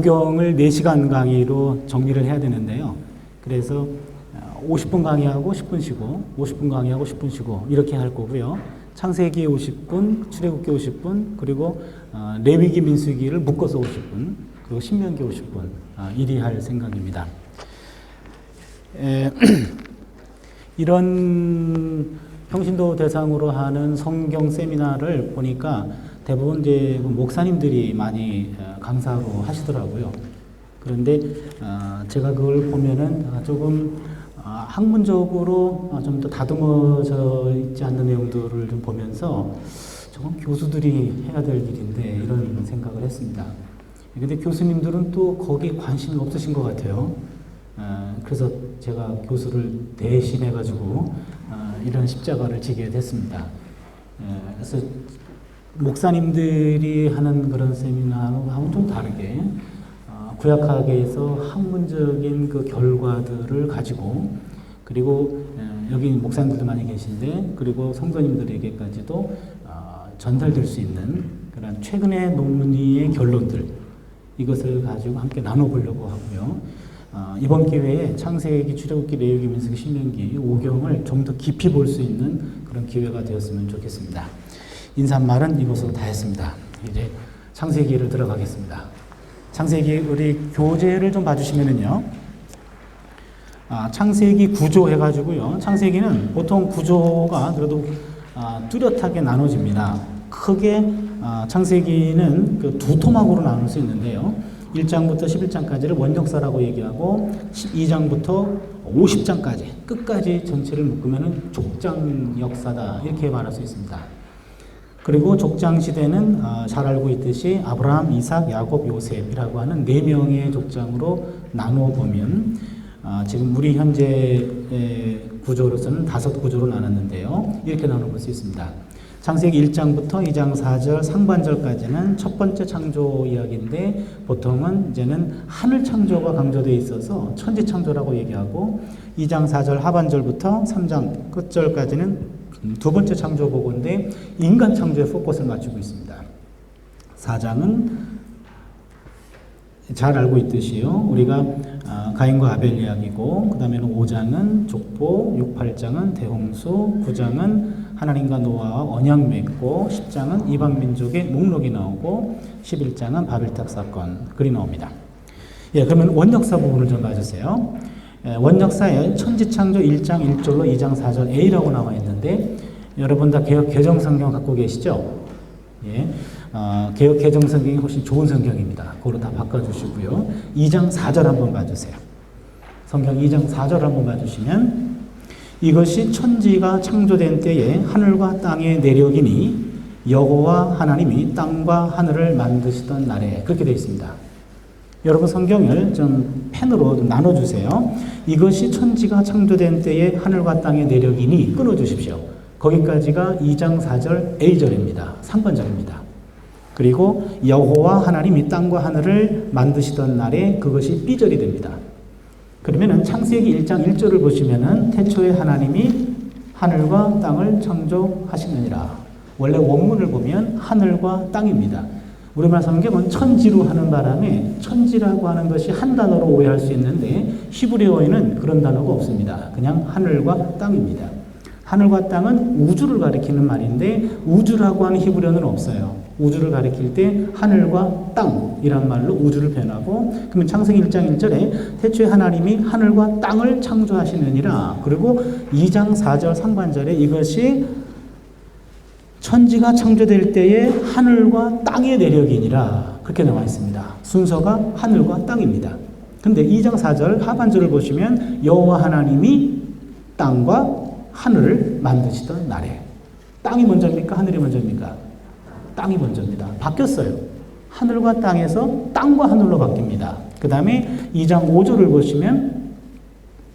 5경을 4시간 강의로 정리를 해야 되는데요. 그래서 50분 강의하고 10분 쉬고 50분 강의하고 10분 쉬고 이렇게 할 거고요. 창세기 50분, 출애굽기 50분, 그리고 레위기 민수기를 묶어서 50분, 그리고 신명기 50분 이리 할 생각입니다. 이런 평신도 대상으로 하는 성경 세미나를 보니까 대부분 이제 목사님들이 많이 강사로 하시더라고요. 그런데 제가 그걸 보면은 조금 학문적으로 좀 더 다듬어져 있지 않는 내용들을 좀 보면서 저건 교수들이 해야 될 일인데 이런 생각을 했습니다. 근데 교수님들은 또 거기에 관심이 없으신 것 같아요. 그래서 제가 교수를 대신해가지고 이런 십자가를 지게 됐습니다. 그래서 목사님들이 하는 그런 세미나하고는 좀 다르게 구약학에서 학문적인 그 결과들을 가지고 그리고 여기 목사님들도 많이 계신데 그리고 성도님들에게까지도 전달될 수 있는 그런 최근의 논문의 결론들 이것을 가지고 함께 나눠보려고 하고요. 이번 기회에 창세기, 출애굽기, 레위기, 민수기, 신명기 5경을 좀 더 깊이 볼 수 있는 그런 기회가 되었으면 좋겠습니다. 인사말은 이것으로 다 했습니다. 이제 창세기를 들어가겠습니다. 창세기 우리 교재를 좀 봐주시면은요. 창세기 구조 해가지고요. 창세기는 보통 구조가 그래도 뚜렷하게 나눠집니다. 크게 창세기는 그 두 토막으로 나눌 수 있는데요. 1장부터 11장까지를 원역사라고 얘기하고 12장부터 50장까지 끝까지 전체를 묶으면 족장 역사다 이렇게 말할 수 있습니다. 그리고 족장 시대는 잘 알고 있듯이 아브라함, 이삭, 야곱, 요셉이라고 하는 4명의 족장으로 나누어 보면 지금 우리 현재 구조로서는 5구조로 나눴는데요. 이렇게 나눠볼 수 있습니다. 창세기 1장부터 2장 4절 상반절까지는 첫 번째 창조 이야기인데 보통은 이제는 하늘 창조가 강조되어 있어서 천지 창조라고 얘기하고 2장 4절 하반절부터 3장 끝절까지는 두 번째 창조 보고인데 인간 창조에 포커스를 맞추고 있습니다. 4장은 잘 알고 있듯이요. 우리가 가인과 아벨 이야기고 그 다음에는 5장은 족보, 6, 8장은 대홍수, 9장은 하나님과 노아와 언약 맺고 10장은 이방민족의 목록이 나오고 11장은 바벨탑 사건 글이 나옵니다. 예, 그러면 원역사 부분을 좀 봐주세요. 원역사에 천지창조 1장 1절로 2장 4절 A라고 나와 있는데 여러분 다 개역 개정 성경 갖고 계시죠? 예, 개역 개정 성경이 훨씬 좋은 성경입니다. 그거로 다 바꿔주시고요. 2장 4절 한번 봐주세요. 성경 2장 4절 한번 봐주시면 이것이 천지가 창조된 때에 하늘과 땅의 내력이니 여호와 하나님이 땅과 하늘을 만드시던 날에 그렇게 되어 있습니다. 여러분 성경을 좀 펜으로 좀 나눠주세요. 이것이 천지가 창조된 때에 하늘과 땅의 내력이니 끊어주십시오. 거기까지가 2장 4절 A절입니다. 상반절입니다. 그리고 여호와 하나님이 땅과 하늘을 만드시던 날에 그것이 B절이 됩니다. 그러면은 창세기 1장 1절을 보시면은 태초에 하나님이 하늘과 땅을 창조하시느니라. 원래 원문을 보면 하늘과 땅입니다. 우리말 성경은 천지로 하는 바람에 천지라고 하는 것이 한 단어로 오해할 수 있는데 히브리어에는 그런 단어가 없습니다. 그냥 하늘과 땅입니다. 하늘과 땅은 우주를 가리키는 말인데 우주라고 하는 히브리어는 없어요. 우주를 가리킬 때 하늘과 땅이란 말로 우주를 표현하고 그러면 창세기 1장 1절에 태초에 하나님이 하늘과 땅을 창조하시느니라. 그리고 2장 4절 상반절에 이것이 천지가 창조될 때에 하늘과 땅의 내력이니라 그렇게 나와 있습니다. 순서가 하늘과 땅입니다. 근데 2장 4절 하반절을 보시면 여호와 하나님이 땅과 하늘을 만드시던 날에 땅이 먼저입니까? 하늘이 먼저입니까? 땅이 먼저입니다. 바뀌었어요. 하늘과 땅에서 땅과 하늘로 바뀝니다. 그 다음에 2장 5절을 보시면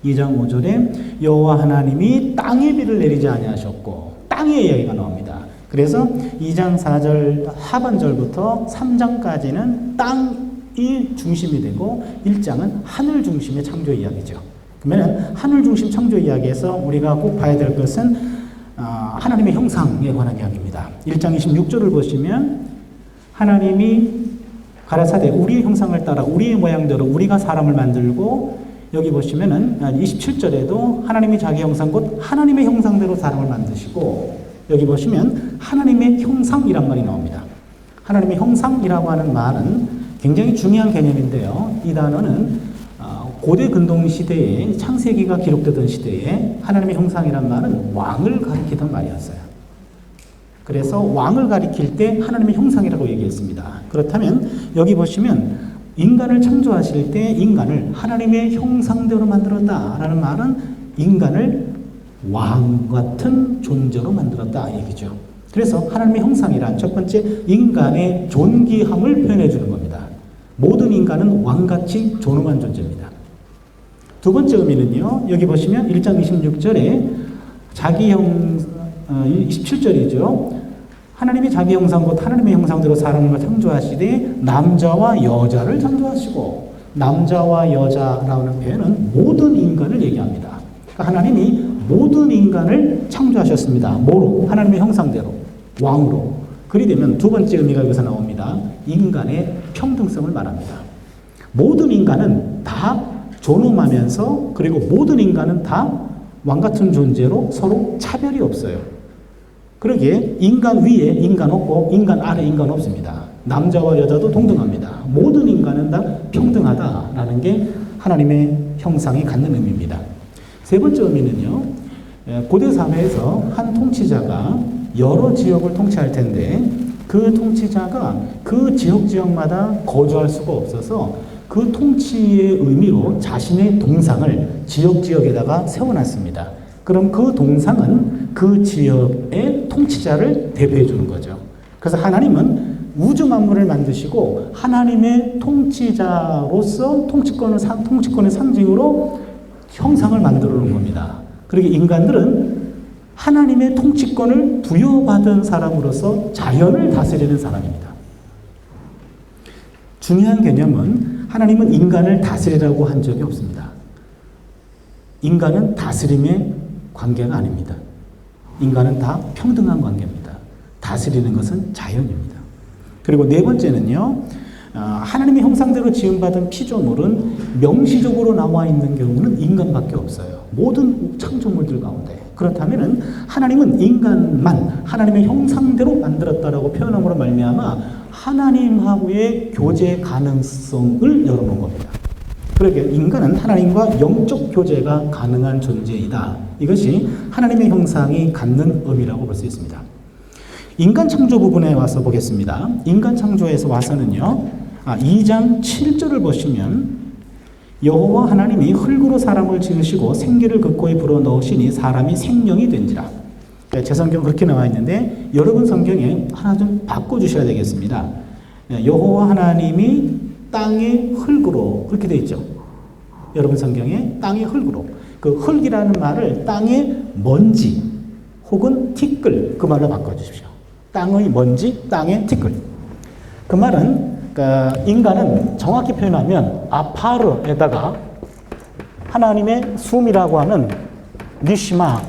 2장 5절에 여호와 하나님이 땅에 비를 내리지 아니하셨고 땅의 이야기가 나옵니다. 그래서 2장 4절 하반절부터 3장까지는 땅이 중심이 되고 1장은 하늘 중심의 창조 이야기죠. 그러면 하늘 중심 창조 이야기에서 우리가 꼭 봐야 될 것은 하나님의 형상에 관한 이야기입니다. 1장 26절을 보시면 하나님이 가라사대 우리의 형상을 따라 우리의 모양대로 우리가 사람을 만들고 여기 보시면은 27절에도 하나님이 자기 형상 곧 하나님의 형상대로 사람을 만드시고 여기 보시면 하나님의 형상이란 말이 나옵니다. 하나님의 형상이라고 하는 말은 굉장히 중요한 개념인데요. 이 단어는 고대 근동 시대에 창세기가 기록되던 시대에 하나님의 형상이란 말은 왕을 가리키던 말이었어요. 그래서 왕을 가리킬 때 하나님의 형상이라고 얘기했습니다. 그렇다면 여기 보시면 인간을 창조하실 때 인간을 하나님의 형상대로 만들었다라는 말은 인간을 왕 같은 존재로 만들었다 얘기죠. 그래서 하나님의 형상이란 첫 번째 인간의 존귀함을 표현해 주는 겁니다. 모든 인간은 왕같이 존엄한 존재입니다. 두 번째 의미는요. 여기 보시면 1장 26절에 자기 27절이죠. 하나님이 자기 형상 곧 하나님의 형상대로 사람을 창조하시되 남자와 여자를 창조하시고 남자와 여자라는 표현은 모든 인간을 얘기합니다. 그러니까 하나님이 모든 인간을 창조하셨습니다. 뭐로? 하나님의 형상대로 왕으로. 그리 되면 두 번째 의미가 여기서 나옵니다. 인간의 평등성을 말합니다. 모든 인간은 다 존엄하면서 그리고 모든 인간은 다 왕같은 존재로 서로 차별이 없어요. 그러기에 인간 위에 인간 없고 인간 아래 인간 없습니다. 남자와 여자도 동등합니다. 모든 인간은 다 평등하다라는 게 하나님의 형상이 갖는 의미입니다. 세 번째 의미는요. 고대 사회에서 한 통치자가 여러 지역을 통치할 텐데 그 통치자가 그 지역마다 거주할 수가 없어서 그 통치의 의미로 자신의 동상을 지역에다가 세워놨습니다. 그럼 그 동상은 그 지역의 통치자를 대표해 주는 거죠. 그래서 하나님은 우주 만물을 만드시고 하나님의 통치자로서 통치권의 상징으로 형상을 만들어 놓은 겁니다. 그러게 인간들은 하나님의 통치권을 부여받은 사람으로서 자연을 다스리는 사람입니다. 중요한 개념은 하나님은 인간을 다스리라고 한 적이 없습니다. 인간은 다스림의 관계가 아닙니다. 인간은 다 평등한 관계입니다. 다스리는 것은 자연입니다. 그리고 네 번째는요. 하나님의 형상대로 지음받은 피조물은 명시적으로 나와 있는 경우는 인간밖에 없어요. 모든 창조물들 가운데. 그렇다면 하나님은 인간만 하나님의 형상대로 만들었다라고 표현함으로 말미암아 하나님하고의 교제 가능성을 열어놓은 겁니다. 그러게 인간은 하나님과 영적 교제가 가능한 존재이다. 이것이 하나님의 형상이 갖는 의미라고 볼 수 있습니다. 인간 창조 부분에 와서 보겠습니다. 인간 창조에서 와서는요. 2장 7절을 보시면 여호와 하나님이 흙으로 사람을 지으시고 생기를 그 코에 불어넣으시니 사람이 생명이 된지라. 제 성경 그렇게 나와 있는데 여러분 성경에 하나 좀 바꿔주셔야 되겠습니다. 여호와 하나님이 땅의 흙으로 그렇게 되어 있죠. 여러분 성경에 땅의 흙으로. 그 흙이라는 말을 땅의 먼지 혹은 티끌 그 말로 바꿔주십시오. 땅의 먼지, 땅의 티끌. 그 말은 인간은 정확히 표현하면 아파르에다가 하나님의 숨이라고 하는 니시마,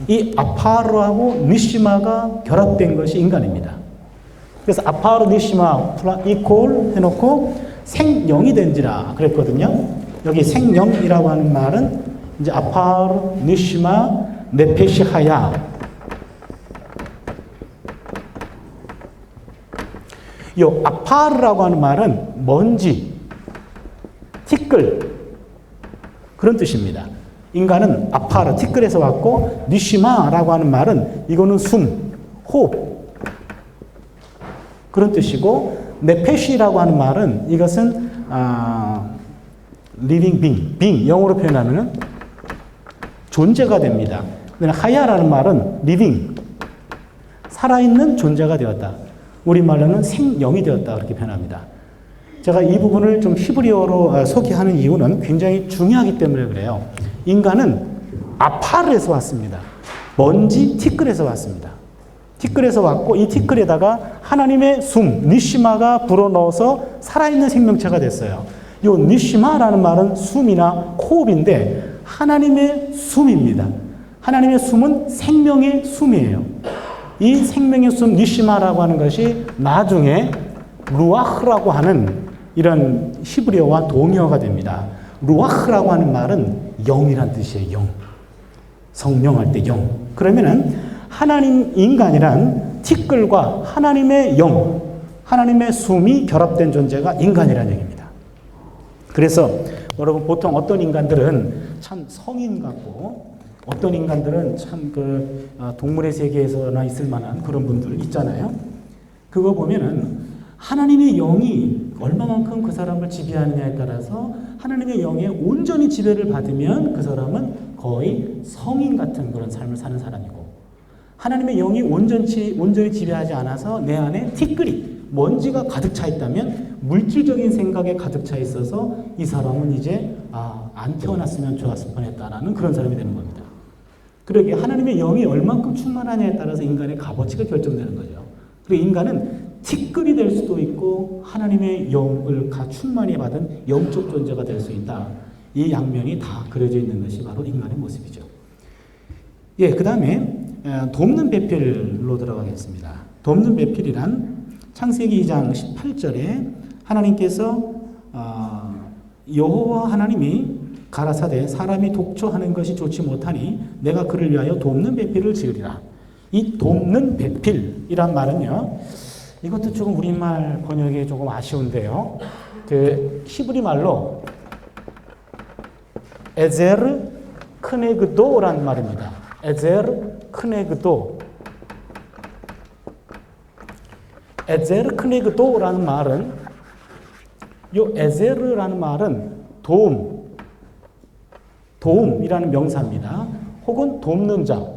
이 아파르하고 니시마가 결합된 것이 인간입니다. 그래서 아파르 니시마 이콜 해놓고 생명이 된지라 그랬거든요. 여기 생명이라고 하는 말은 이제 아파르 니시마 네페시하야. 이 아파르라고 하는 말은 먼지, 티끌 그런 뜻입니다. 인간은 아파르, 티끌에서 왔고 니시마라고 하는 말은 이거는 숨, 호흡 그런 뜻이고 네페시라고 하는 말은 이것은 living being, 영어로 표현하면 존재가 됩니다. 하야라는 말은 living, 살아있는 존재가 되었다. 우리말로는 생명이 되었다 그렇게 표현합니다. 제가 이 부분을 좀 히브리어로 소개하는 이유는 굉장히 중요하기 때문에 그래요. 인간은 아파르에서 왔습니다. 먼지 티끌에서 왔습니다. 티끌에서 왔고 이 티끌에다가 하나님의 숨, 니시마가 불어넣어서 살아있는 생명체가 됐어요. 이 니시마라는 말은 숨이나 호흡인데 하나님의 숨입니다. 하나님의 숨은 생명의 숨이에요. 이 생명의 숨 니시마라고 하는 것이 나중에 루아흐라고 하는 이런 히브리어와 동의어가 됩니다. 루아흐라고 하는 말은 영이란 뜻이에요. 영. 성령할 때 영. 그러면은 하나님 인간이란 티끌과 하나님의 영, 하나님의 숨이 결합된 존재가 인간이라는 얘기입니다. 그래서 여러분 보통 어떤 인간들은 참 성인 같고 어떤 인간들은 참 동물의 세계에서나 있을 만한 그런 분들 있잖아요. 그거 보면은 하나님의 영이 얼마만큼 그 사람을 지배하느냐에 따라서 하나님의 영에 온전히 지배를 받으면 그 사람은 거의 성인 같은 그런 삶을 사는 사람이고, 하나님의 영이 온전히 지배하지 않아서 내 안에 티끌이 먼지가 가득 차 있다면, 물질적인 생각에 가득 차 있어서 이 사람은 이제 안 태어났으면 좋았을 뻔했다라는 그런 사람이 되는 겁니다. 그러게 하나님의 영이 얼만큼 충만하냐에 따라서 인간의 값어치가 결정되는 거죠. 그리고 인간은 티끌이 될 수도 있고 하나님의 영을 충만히 받은 영적 존재가 될 수 있다. 이 양면이 다 그려져 있는 것이 바로 인간의 모습이죠. 예, 그 다음에 돕는 배필로 들어가겠습니다. 돕는 배필이란 창세기 2장 18절에 하나님께서 여호와 하나님이 가라사대 사람이 독초하는 것이 좋지 못하니 내가 그를 위하여 돕는 배필을 지으리라. 이 돕는 배필이란 말은요, 이것도 조금 우리말 번역이 조금 아쉬운데요. 그 히브리 말로 에제르 크네그도라는 말입니다. 에제르 크네그도. 에제르 크네그도라는 말은, 요 에제르라는 말은 도움이라는 명사입니다. 혹은 돕는 자,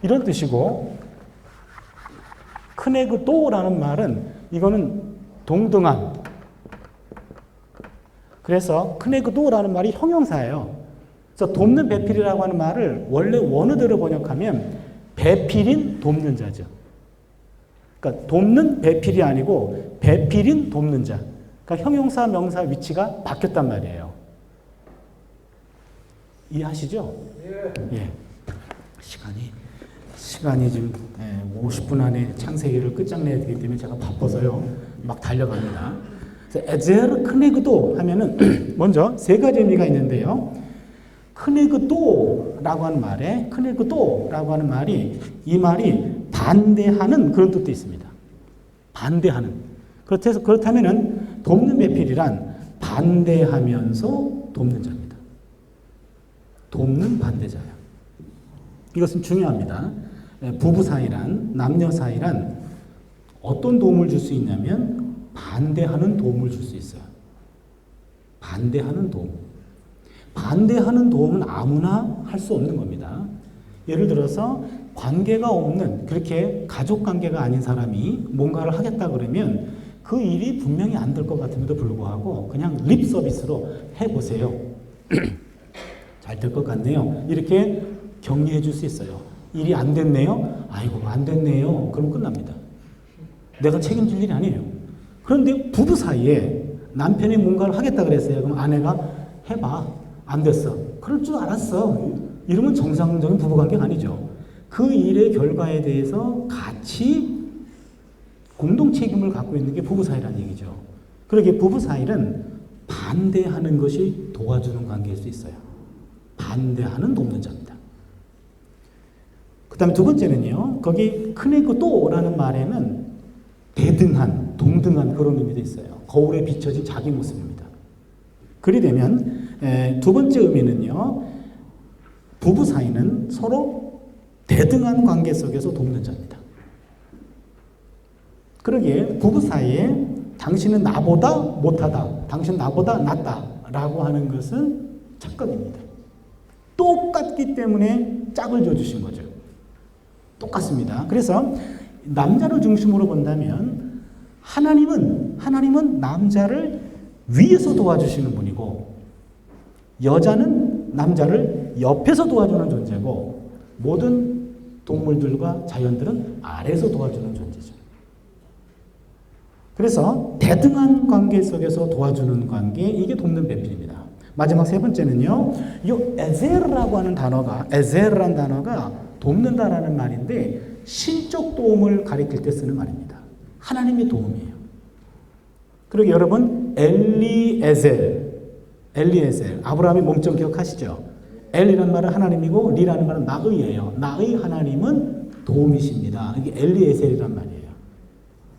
이런 뜻이고, 크네그도라는 말은 이거는 동등한. 그래서 크네그도라는 말이 형용사예요. 그래서 돕는 배필이라고 하는 말을 원래 원어대로 번역하면 배필인 돕는 자죠. 그러니까 돕는 배필이 아니고 배필인 돕는 자. 그러니까 형용사 명사 위치가 바뀌었단 말이에요. 이해하시죠? 예. 시간이 지금 50분 안에 창세기를 끝장내야 되기 때문에 제가 바빠서요. 막 달려갑니다. 에제르 크네그도 하면은 먼저 세 가지 의미가 있는데요. 크네그도라고 하는 말에, 크네그도라고 하는 말이, 이 말이 반대하는 그런 뜻도 있습니다. 반대하는. 그렇다면은 돕는 배필이란 반대하면서 돕는 자입니다. 돕는 반대자예요. 이것은 중요합니다. 부부 사이란, 남녀 사이란 어떤 도움을 줄 수 있냐면 반대하는 도움을 줄 수 있어요. 반대하는 도움. 반대하는 도움은 아무나 할 수 없는 겁니다. 예를 들어서 관계가 없는, 그렇게 가족 관계가 아닌 사람이 뭔가를 하겠다 그러면 그 일이 분명히 안 될 것 같음에도 불구하고 그냥 립 서비스로 해보세요. 잘 될 것 같네요. 이렇게 격려해 줄 수 있어요. 일이 안 됐네요. 아이고, 안 됐네요. 그럼 끝납니다. 내가 책임질 일이 아니에요. 그런데 부부 사이에 남편이 뭔가를 하겠다 그랬어요. 그럼 아내가 해봐. 안 됐어. 그럴 줄 알았어. 이러면 정상적인 부부관계가 아니죠. 그 일의 결과에 대해서 같이 공동 책임을 갖고 있는 게 부부 사이라는 얘기죠. 그러게 부부 사이는 반대하는 것이 도와주는 관계일 수 있어요. 반대하는 돕는 자입니다. 그 다음에 두 번째는요, 거기 크네그도라는 말에는 대등한, 동등한 그런 의미도 있어요. 거울에 비춰진 자기 모습입니다. 그리 되면 두 번째 의미는요, 부부 사이는 서로 대등한 관계 속에서 돕는 자입니다. 그러기에 부부 사이에 당신은 나보다 못하다, 당신 나보다 낫다 라고 하는 것은 착각입니다. 똑같기 때문에 짝을 줘주신 거죠. 똑같습니다. 그래서 남자를 중심으로 본다면 하나님은 남자를 위에서 도와주시는 분이고, 여자는 남자를 옆에서 도와주는 존재고, 모든 동물들과 자연들은 아래에서 도와주는 존재죠. 그래서 대등한 관계 속에서 도와주는 관계, 이게 돕는 배필입니다. 마지막 세 번째는요, 이 에제르라고 하는 단어가, 에제르라는 단어가 돕는다라는 말인데 신적 도움을 가리킬 때 쓰는 말입니다. 하나님의 도움이에요. 그리고 여러분 엘리에셀, 아브라함의 몸종 기억하시죠? 엘이라는 말은 하나님이고 리라는 말은 나의예요. 나의 하나님은 도움이십니다. 이게 엘리에셀이란 말이에요.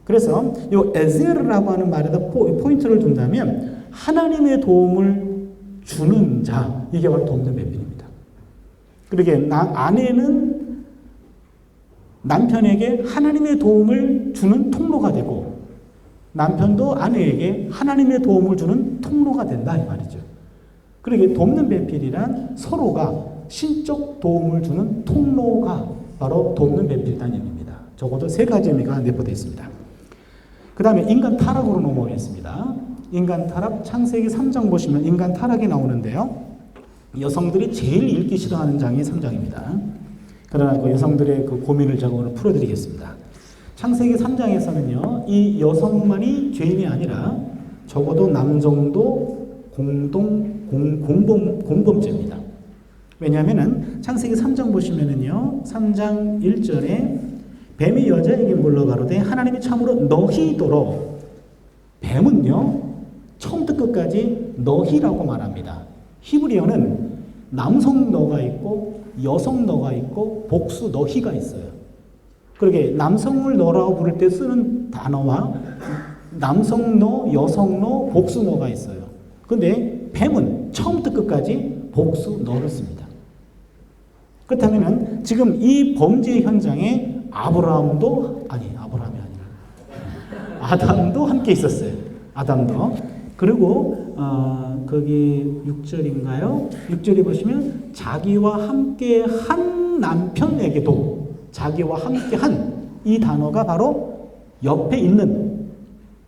그래서 이 에셀이라고 하는 말에다 포인트를 둔다면 하나님의 도움을 주는 자, 이게 바로 돕는 배필입니다. 그러게 아내는 남편에게 하나님의 도움을 주는 통로가 되고 남편도 아내에게 하나님의 도움을 주는 통로가 된다 이 말이죠. 그러게 돕는 배필이란 서로가 신적 도움을 주는 통로가 바로 돕는 배필이라는 의미입니다. 적어도 세 가지 의미가 내포되어 있습니다. 그 다음에 인간 타락으로 넘어가겠습니다. 인간 타락, 창세기 3장 보시면 인간 타락이 나오는데요. 여성들이 제일 읽기 싫어하는 장이 3장입니다. 그러나 그 여성들의 그 고민을 제가 오늘 풀어드리겠습니다. 창세기 3장에서는요, 이 여성만이 죄인이 아니라 적어도 남성도 공범죄입니다. 왜냐하면은 창세기 3장 보시면은요, 3장 1절에 뱀이 여자에게 물러가로되 하나님이 참으로 너희도록, 뱀은요 처음부터 끝까지 너희라고 말합니다. 히브리어는 남성 너가 있고 여성 너가 있고 복수 너희가 있어요. 그러게 남성을 너라고 부를 때 쓰는 단어와 남성 너, 여성 너, 복수 너가 있어요. 근데 뱀은 처음부터 끝까지 복수 너를 씁니다. 그렇다면은 지금 이 범죄 현장에 아담이 아니라 아담도 함께 있었어요. 아담도. 그리고 거기 6절인가요? 6절에 보시면 자기와 함께 한 남편에게도, 자기와 함께 한 이 단어가 바로 옆에 있는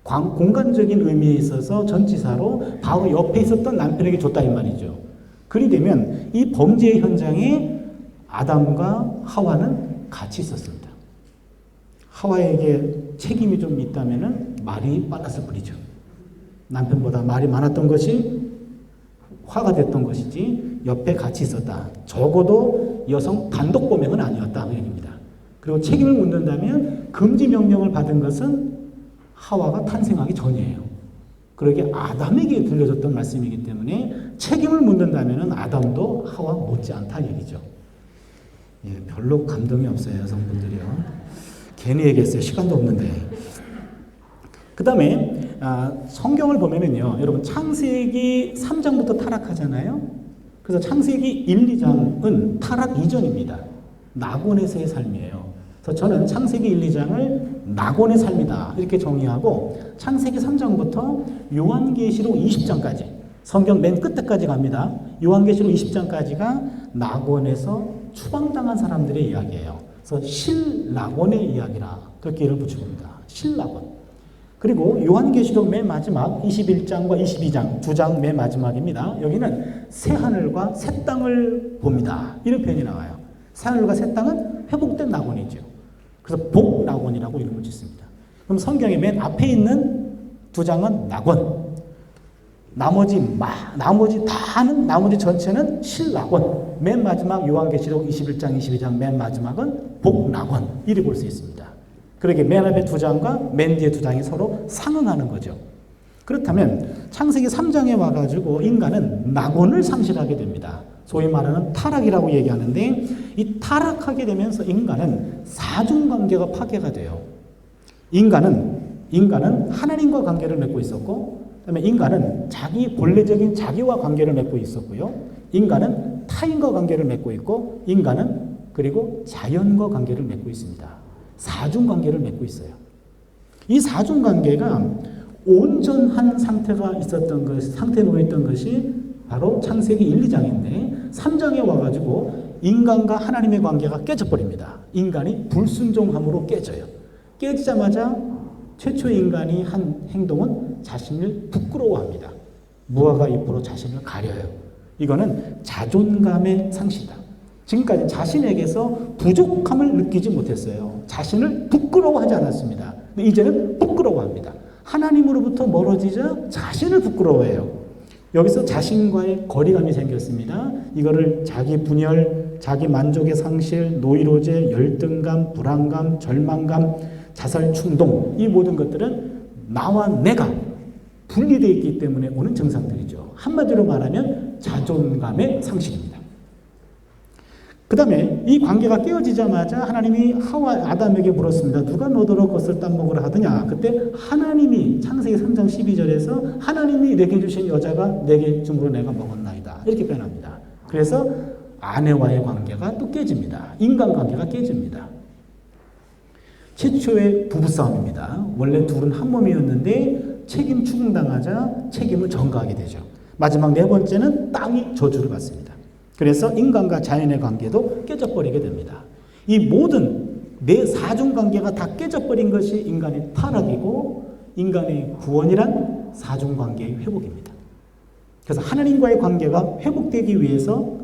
공간적인 의미에 있어서 전치사로 바로 옆에 있었던 남편에게 줬다 이 말이죠. 그리 되면 이 범죄 현장에 아담과 하와는 같이 있었습니다. 하와에게 책임이 좀 있다면은 말이 빨랐을 뿐이죠. 남편보다 말이 많았던 것이 화가 됐던 것이지 옆에 같이 있었다. 적어도 여성 단독 범행은 아니었다 그 얘기입니다. 그리고 책임을 묻는다면 금지 명령을 받은 것은 하와가 탄생하기 전이에요. 그러기에 아담에게 들려졌던 말씀이기 때문에 책임을 묻는다면 아담도 하와 못지않다 얘기죠. 예, 별로 감동이 없어요, 여성분들이요. 괜히 얘기했어요. 시간도 없는데. 그 다음에 성경을 보면은요, 여러분 창세기 3장부터 타락하잖아요. 그래서 창세기 1, 2장은 타락 이전입니다. 낙원에서의 삶이에요. 그래서 저는 창세기 1, 2장을 낙원의 삶이다 이렇게 정의하고 창세기 3장부터 요한계시록 20장까지 성경 맨 끝에까지 갑니다. 요한계시록 20장까지가 낙원에서 추방당한 사람들의 이야기예요. 그래서 실낙원의 이야기라 그렇게 이름을 붙여봅니다. 실낙원. 그리고 요한계시록 맨 마지막 21장과 22장 두 장 맨 마지막입니다. 여기는 새 하늘과 새 땅을 봅니다. 이런 표현이 나와요. 새 하늘과 새 땅은 회복된 낙원이죠. 그래서 복낙원이라고 이름을 짓습니다. 그럼 성경의 맨 앞에 있는 두 장은 낙원. 나머지 다는 나머지 전체는 실낙원. 맨 마지막 요한계시록 21장, 22장 맨 마지막은 복낙원. 이리 볼 수 있습니다. 그러게 맨 앞에 두 장과 맨 뒤에 두 장이 서로 상응하는 거죠. 그렇다면 창세기 3장에 와가지고 인간은 낙원을 상실하게 됩니다. 소위 말하는 타락이라고 얘기하는데 이 타락하게 되면서 인간은 사중관계가 파괴가 돼요. 인간은 하나님과 관계를 맺고 있었고 그다음에 인간은 자기 본래적인 자기와 관계를 맺고 있었고요. 인간은 타인과 관계를 맺고 있고 인간은 그리고 자연과 관계를 맺고 있습니다. 사중관계를 맺고 있어요. 이 사중관계가 온전한 상태가 있었던 것, 상태에 놓여있던 것이 바로 창세기 1, 2장인데 3장에 와가지고 인간과 하나님의 관계가 깨져버립니다. 인간이 불순종함으로 깨져요. 깨지자마자 최초의 인간이 한 행동은 자신을 부끄러워합니다. 무화과 잎으로 자신을 가려요. 이거는 자존감의 상실이다. 지금까지 자신에게서 부족함을 느끼지 못했어요. 자신을 부끄러워하지 않았습니다. 근데 이제는 부끄러워합니다. 하나님으로부터 멀어지자 자신을 부끄러워해요. 여기서 자신과의 거리감이 생겼습니다. 이거를 자기 분열, 자기 만족의 상실, 노이로제, 열등감, 불안감, 절망감, 자살 충동 이 모든 것들은 나와 내가 분리되어 있기 때문에 오는 증상들이죠. 한마디로 말하면 자존감의 상실입니다. 그 다음에 이 관계가 깨어지자마자 하나님이 아담에게 물었습니다. 누가 너더러 것을 따먹으라 하더냐. 그때 하나님이 창세기 3장 12절에서 하나님이 내게 주신 여자가 내게 줌으로 내가 먹었나이다. 이렇게 표현합니다. 그래서 아내와의 관계가 또 깨집니다. 인간관계가 깨집니다. 최초의 부부싸움입니다. 원래 둘은 한 몸이었는데 책임 추궁당하자 책임을 전가하게 되죠. 마지막 네 번째는 땅이 저주를 받습니다. 그래서 인간과 자연의 관계도 깨져버리게 됩니다. 이 모든 내 사중관계가 다 깨져버린 것이 인간의 타락이고 인간의 구원이란 사중관계의 회복입니다. 그래서 하나님과의 관계가 회복되기 위해서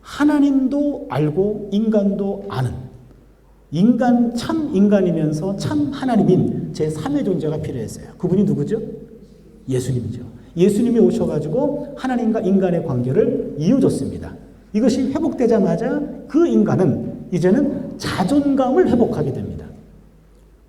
하나님도 알고 인간도 아는 인간 참 인간이면서 참 하나님인 제3의 존재가 필요했어요. 그분이 누구죠? 예수님이죠. 예수님이 오셔가지고 하나님과 인간의 관계를 이어줬습니다. 이것이 회복되자마자 그 인간은 이제는 자존감을 회복하게 됩니다.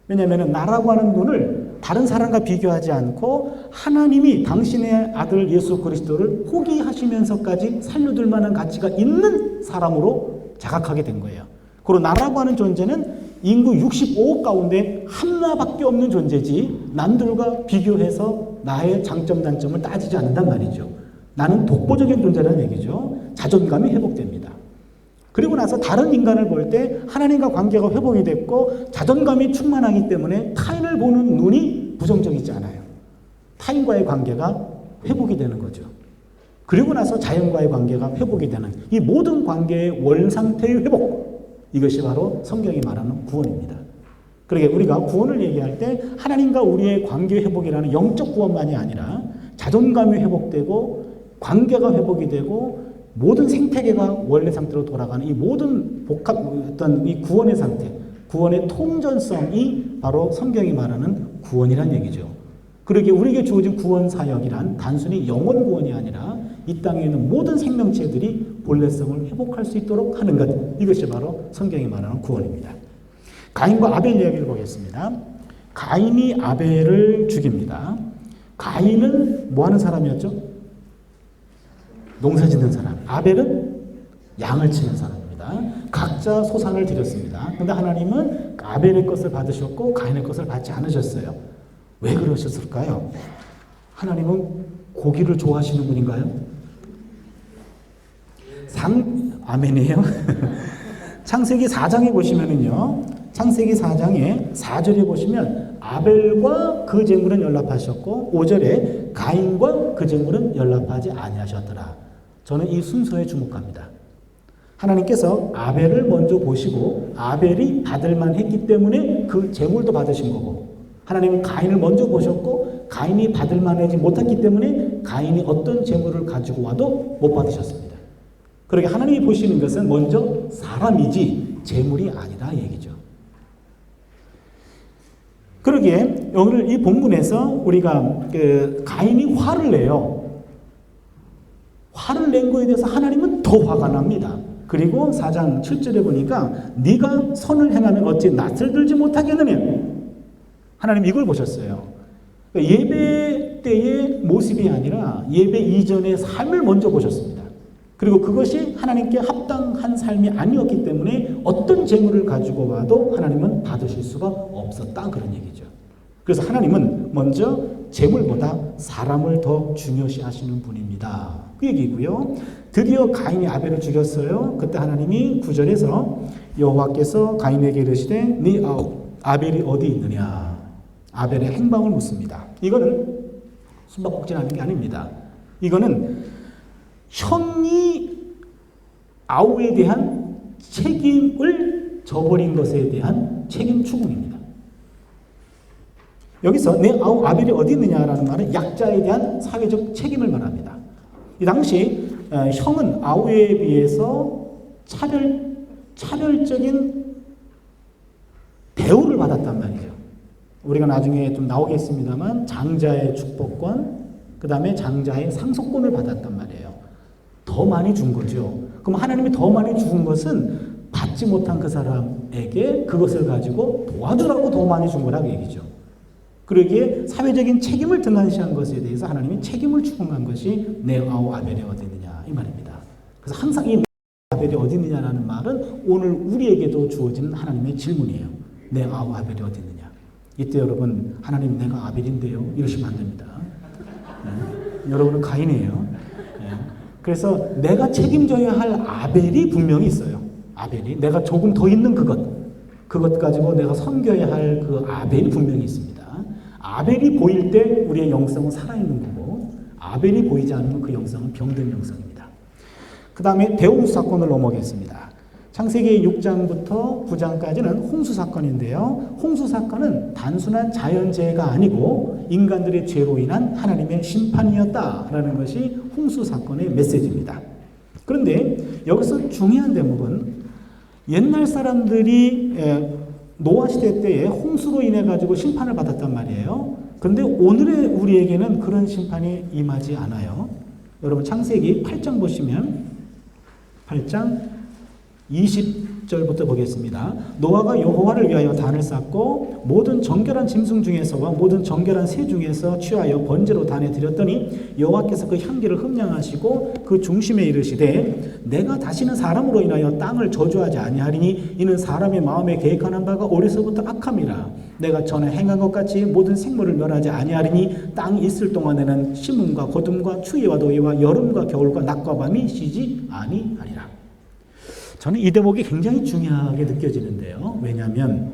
왜냐하면 나라고 하는 눈을 다른 사람과 비교하지 않고 하나님이 당신의 아들 예수 그리스도를 포기하시면서까지 살려둘 만한 가치가 있는 사람으로 자각하게 된 거예요. 그리고 나라고 하는 존재는 인구 65억 가운데 하나밖에 없는 존재지 남들과 비교해서 나의 장점 단점을 따지지 않는단 말이죠. 나는 독보적인 존재라는 얘기죠. 자존감이 회복됩니다. 그리고 나서 다른 인간을 볼 때 하나님과 관계가 회복이 됐고 자존감이 충만하기 때문에 타인을 보는 눈이 부정적이지 않아요. 타인과의 관계가 회복이 되는 거죠. 그리고 나서 자연과의 관계가 회복이 되는 이 모든 관계의 원상태의 회복, 이것이 바로 성경이 말하는 구원입니다. 그러게 우리가 구원을 얘기할 때 하나님과 우리의 관계 회복이라는 영적 구원만이 아니라 자존감이 회복되고 관계가 회복이 되고 모든 생태계가 원래 상태로 돌아가는 이 모든 어떤 이 구원의 상태, 구원의 통전성이 바로 성경이 말하는 구원이란 얘기죠. 그러기에 우리에게 주어진 구원 사역이란 단순히 영혼 구원이 아니라 이 땅에 있는 모든 생명체들이 본래성을 회복할 수 있도록 하는 것, 이것이 바로 성경이 말하는 구원입니다. 가인과 아벨 이야기를 보겠습니다. 가인이 아벨을 죽입니다. 가인은 뭐 하는 사람이었죠? 농사 짓는 사람. 아벨은 양을 치는 사람입니다. 각자 소산을 드렸습니다. 그런데 하나님은 아벨의 것을 받으셨고 가인의 것을 받지 않으셨어요. 왜 그러셨을까요? 하나님은 고기를 좋아하시는 분인가요? 아멘이에요. 창세기 4장에 보시면은요. 창세기 4장에 4절에 보시면 아벨과 그 제물은 연락하셨고 5절에 가인과 그 제물은 연락하지 아니하셨더라. 저는 이 순서에 주목합니다. 하나님께서 아벨을 먼저 보시고 아벨이 받을만 했기 때문에 그 제물도 받으신 거고 하나님은 가인을 먼저 보셨고 가인이 받을만 하지 못했기 때문에 가인이 어떤 제물을 가지고 와도 못 받으셨습니다. 그러게 하나님이 보시는 것은 먼저 사람이지 제물이 아니라 얘기죠. 그러기에 오늘 이 본문에서 우리가 가인이 화를 내요. 화를 낸 거에 대해서 하나님은 더 화가 납니다. 그리고 4장 7절에 보니까 네가 선을 행하면 어찌 낯을 들지 못하겠느냐. 하나님 이걸 보셨어요. 예배 때의 모습이 아니라 예배 이전의 삶을 먼저 보셨습니다. 그리고 그것이 하나님께 합당한 삶이 아니었기 때문에 어떤 재물을 가지고 와도 하나님은 받으실 수가 없었다, 그런 얘기죠. 그래서 하나님은 먼저 재물보다 사람을 더 중요시 하시는 분입니다. 그 얘기고요. 드디어 가인이 아벨을 죽였어요. 그때 하나님이 9절에서 여호와께서 가인에게 이르시되 네 아벨이 어디 있느냐. 아벨의 행방을 묻습니다. 이거는 숨바꼭질하는 게 아닙니다. 이거는 형이 아우에 대한 책임을 져버린 것에 대한 책임 추궁입니다. 여기서 내 아우 아벨이 어디 있느냐라는 말은 약자에 대한 사회적 책임을 말합니다. 이 당시 형은 아우에 비해서 차별적인 대우를 받았단 말이죠. 우리가 나중에 좀 나오겠습니다만 장자의 축복권, 그 다음에 장자의 상속권을 받았단 말이에요. 더 많이 준 거죠. 그럼 하나님이 더 많이 준 것은 받지 못한 그 사람에게 그것을 가지고 도와주라고 더 많이 준 거라고 얘기죠. 그러기에 사회적인 책임을 등한시한 것에 대해서 하나님이 책임을 추궁한 것이 내 아우 아벨이 어디 있느냐 이 말입니다. 그래서 항상 이 아벨이 어디 있느냐라는 말은 오늘 우리에게도 주어진 하나님의 질문이에요. 내 아우 아벨이 어디 있느냐. 이때 여러분 하나님 내가 아벨인데요 이러시면 안 됩니다. 여러분은 가인이에요. 그래서 내가 책임져야 할 아벨이 분명히 있어요. 아벨이 내가 조금 더 있는 그것 가지고 내가 섬겨야 할 그 아벨이 분명히 있습니다. 아벨이 보일 때 우리의 영성은 살아있는 거고 아벨이 보이지 않으면 그 영성은 병든 영성입니다. 그 다음에 대홍수 사건을 넘어가겠습니다. 창세기 6장부터 9장까지는 홍수 사건인데요. 홍수 사건은 단순한 자연재해가 아니고 인간들의 죄로 인한 하나님의 심판이었다라는 것이 홍수 사건의 메시지입니다. 그런데 여기서 중요한 대목은 옛날 사람들이 노아 시대 때에 홍수로 인해 가지고 심판을 받았단 말이에요. 그런데 오늘의 우리에게는 그런 심판이 임하지 않아요. 여러분 창세기 8장 보시면 8장 20절부터 보겠습니다. 노아가 여호와를 위하여 단을 쌓고 모든 정결한 짐승 중에서와 모든 정결한 새 중에서 취하여 번제로 단에 드렸더니 여호와께서 그 향기를 흠량하시고 그 중심에 이르시되 내가 다시는 사람으로 인하여 땅을 저주하지 아니하리니 이는 사람의 마음에 계획하는 바가 어려서부터 악함이라. 내가 전에 행한 것 같이 모든 생물을 멸하지 아니하리니 땅이 있을 동안에는 심음과 거둠과 추위와 더위와 여름과 겨울과 낮과 밤이 쉬지 아니하리라. 저는 이 대목이 굉장히 중요하게 느껴지는데요. 왜냐하면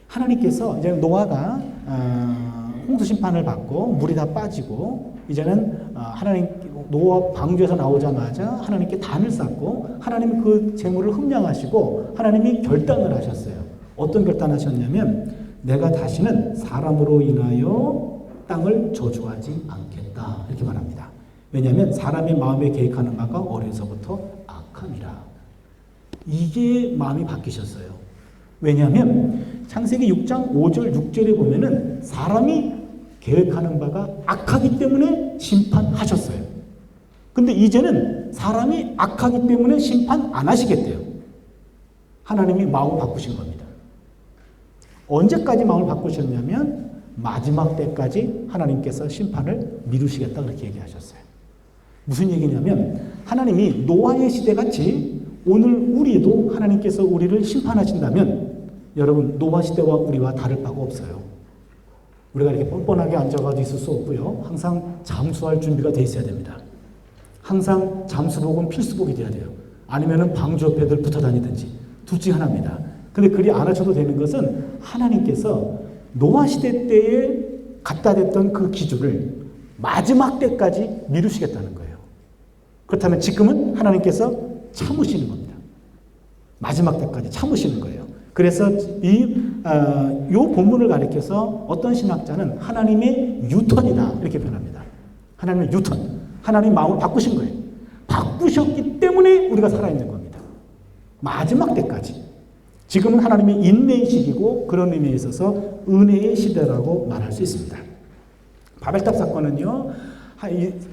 하나님께서 이제 노아가 홍수 심판을 받고 물이 다 빠지고 이제는 하나님 노아 방주에서 나오자마자 하나님께 단을 쌓고 하나님이 그 재물을 흠량하시고 하나님이 결단을 하셨어요. 어떤 결단하셨냐면 내가 다시는 사람으로 인하여 땅을 저주하지 않겠다 이렇게 말합니다. 왜냐하면 사람의 마음에 계획하는 바가 어려서부터 악함이라. 이게 마음이 바뀌셨어요. 왜냐하면 창세기 6장 5절 6절에 보면은 사람이 계획하는 바가 악하기 때문에 심판하셨어요. 근데 이제는 사람이 악하기 때문에 심판 안 하시겠대요. 하나님이 마음을 바꾸신 겁니다. 언제까지 마음을 바꾸셨냐면 마지막 때까지 하나님께서 심판을 미루시겠다 그렇게 얘기하셨어요. 무슨 얘기냐면 하나님이 노아의 시대같이 오늘 우리도 하나님께서 우리를 심판하신다면 여러분 노아 시대와 우리와 다를 바가 없어요. 우리가 이렇게 뻔뻔하게 앉아가지고 있을 수 없고요. 항상 잠수할 준비가 돼 있어야 됩니다. 항상 잠수복은 필수복이 돼야 돼요. 아니면은 방주 옆에들 붙어 다니든지 둘 중 하나입니다. 근데 그리 안 하셔도 되는 것은 하나님께서 노아 시대 때에 갖다 댔던 그 기준을 마지막 때까지 미루시겠다는 거예요. 그렇다면 지금은 하나님께서 참으시는 겁니다. 마지막 때까지 참으시는 거예요. 그래서 이 본문을 가리켜서 어떤 신학자는 하나님의 유턴이다 이렇게 표현합니다. 하나님의 유턴, 하나님 마음을 바꾸신 거예요. 바꾸셨기 때문에 우리가 살아있는 겁니다. 마지막 때까지. 지금은 하나님의 인내의 시기고 그런 의미에 있어서 은혜의 시대라고 말할 수 있습니다. 바벨탑 사건은요.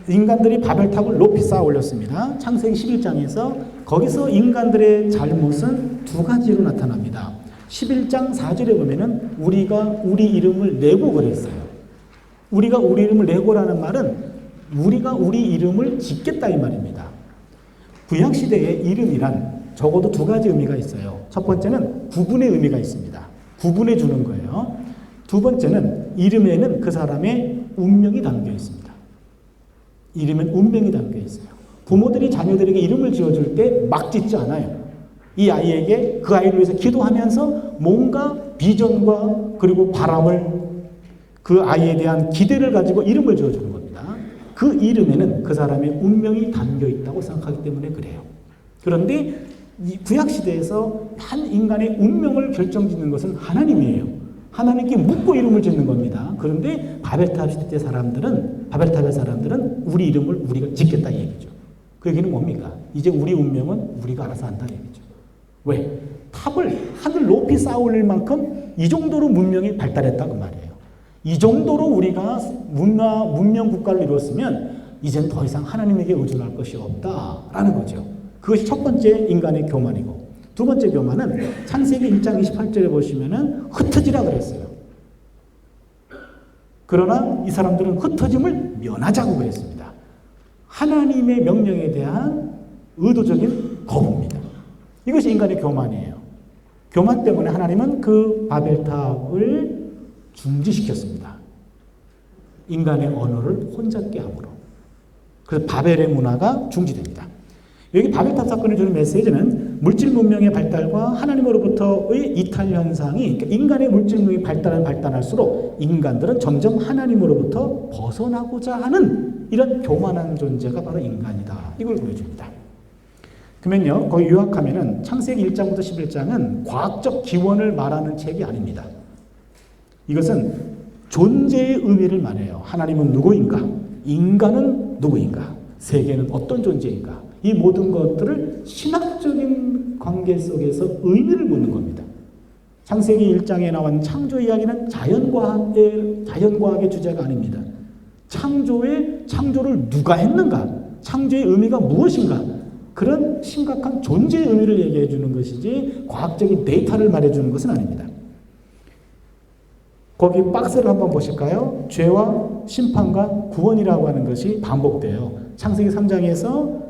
인간들이 바벨탑을 높이 쌓아 올렸습니다. 창세기 11장에서 거기서 인간들의 잘못은 두 가지로 나타납니다. 11장 4절에 보면은 우리가 우리 이름을 내고 그랬어요. 우리가 우리 이름을 내고라는 말은 우리가 우리 이름을 짓겠다 이 말입니다. 구약시대의 이름이란 적어도 두 가지 의미가 있어요. 첫 번째는 구분의 의미가 있습니다. 구분해 주는 거예요. 두 번째는 이름에는 그 사람의 운명이 담겨 있습니다. 이름엔 운명이 담겨 있어요. 부모들이 자녀들에게 이름을 지어줄 때 막 짓지 않아요. 이 아이에게 그 아이를 위해서 기도하면서 뭔가 비전과 그리고 바람을 그 아이에 대한 기대를 가지고 이름을 지어주는 겁니다. 그 이름에는 그 사람의 운명이 담겨 있다고 생각하기 때문에 그래요. 그런데 이 구약시대에서 한 인간의 운명을 결정짓는 것은 하나님이에요. 하나님께 묻고 이름을 짓는 겁니다. 그런데 바벨탑 시대 바벨탑의 사람들은 우리 이름을 우리가 짓겠다 이 얘기죠. 그 얘기는 뭡니까? 이제 우리 운명은 우리가 알아서 한다 이 얘기죠. 왜? 탑을 하늘 높이 쌓아 올릴 만큼 이 정도로 문명이 발달했다 그 말이에요. 이 정도로 우리가 문명 국가를 이뤘으면 이제는 더 이상 하나님에게 의존할 것이 없다라는 거죠. 그것이 첫 번째 인간의 교만이고 두 번째 교만은 창세기 1장 28절에 보시면은 흩어지라 그랬어요. 그러나 이 사람들은 흩어짐을 면하자고 그랬습니다. 하나님의 명령에 대한 의도적인 거부입니다. 이것이 인간의 교만이에요. 교만 때문에 하나님은 그 바벨탑을 중지시켰습니다. 인간의 언어를 혼잡게 함으로. 그래서 바벨의 문화가 중지됩니다. 여기 바벨탑 사건이 주는 메시지는 물질 문명의 발달과 하나님으로부터의 이탈 현상이, 그러니까 인간의 물질 문명이 발달할수록 인간들은 점점 하나님으로부터 벗어나고자 하는 이런 교만한 존재가 바로 인간이다. 이걸 보여줍니다. 그러면요, 거기 요약하면은 창세기 1장부터 11장은 과학적 기원을 말하는 책이 아닙니다. 이것은 존재의 의미를 말해요. 하나님은 누구인가? 인간은 누구인가? 세계는 어떤 존재인가? 이 모든 것들을 신학적인 관계 속에서 의미를 묻는 겁니다. 창세기 1장에 나온 창조 이야기는 자연과학의 주제가 아닙니다. 창조를 누가 했는가? 창조의 의미가 무엇인가? 그런 심각한 존재의 의미를 얘기해 주는 것이지 과학적인 데이터를 말해 주는 것은 아닙니다. 거기 박스를 한번 보실까요? 죄와 심판과 구원이라고 하는 것이 반복돼요. 창세기 3장에서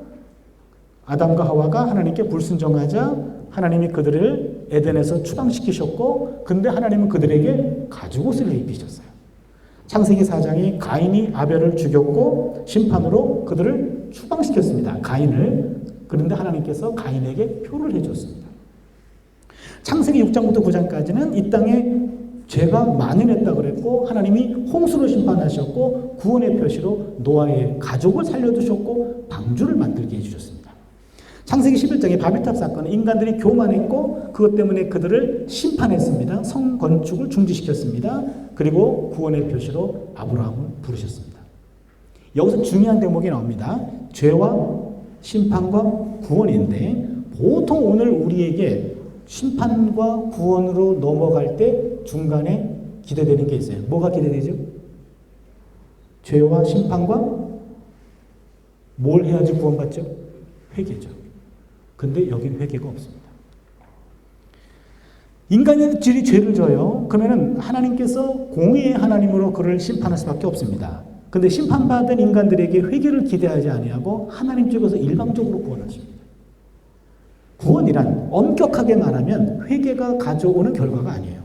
아담과 하와가 하나님께 불순종하자 하나님이 그들을 에덴에서 추방시키셨고, 근데 하나님은 그들에게 가죽옷을 입히셨어요. 창세기 4장이 가인이 아벨을 죽였고 심판으로 그들을 추방시켰습니다. 가인을. 그런데 하나님께서 가인에게 표를 해줬습니다. 창세기 6장부터 9장까지는 이 땅에 죄가 만연했다 그랬고 하나님이 홍수로 심판하셨고 구원의 표시로 노아의 가족을 살려두셨고 방주를 만들게 해주셨습니다. 창세기 11장의 바벨탑 사건은 인간들이 교만했고 그것 때문에 그들을 심판했습니다. 성 건축을 중지시켰습니다. 그리고 구원의 표시로 아브라함을 부르셨습니다. 여기서 중요한 대목이 나옵니다. 죄와 심판과 구원인데 보통 오늘 우리에게 심판과 구원으로 넘어갈 때 중간에 기대되는 게 있어요. 뭐가 기대되죠? 죄와 심판과 뭘 해야지 구원받죠? 회개죠. 근데 여긴 회개가 없습니다. 인간들이 죄를 져요. 그러면 하나님께서 공의의 하나님으로 그를 심판할 수밖에 없습니다. 근데 심판받은 인간들에게 회개를 기대하지 아니하고 하나님 쪽에서 일방적으로 구원하십니다. 구원이란 엄격하게 말하면 회개가 가져오는 결과가 아니에요.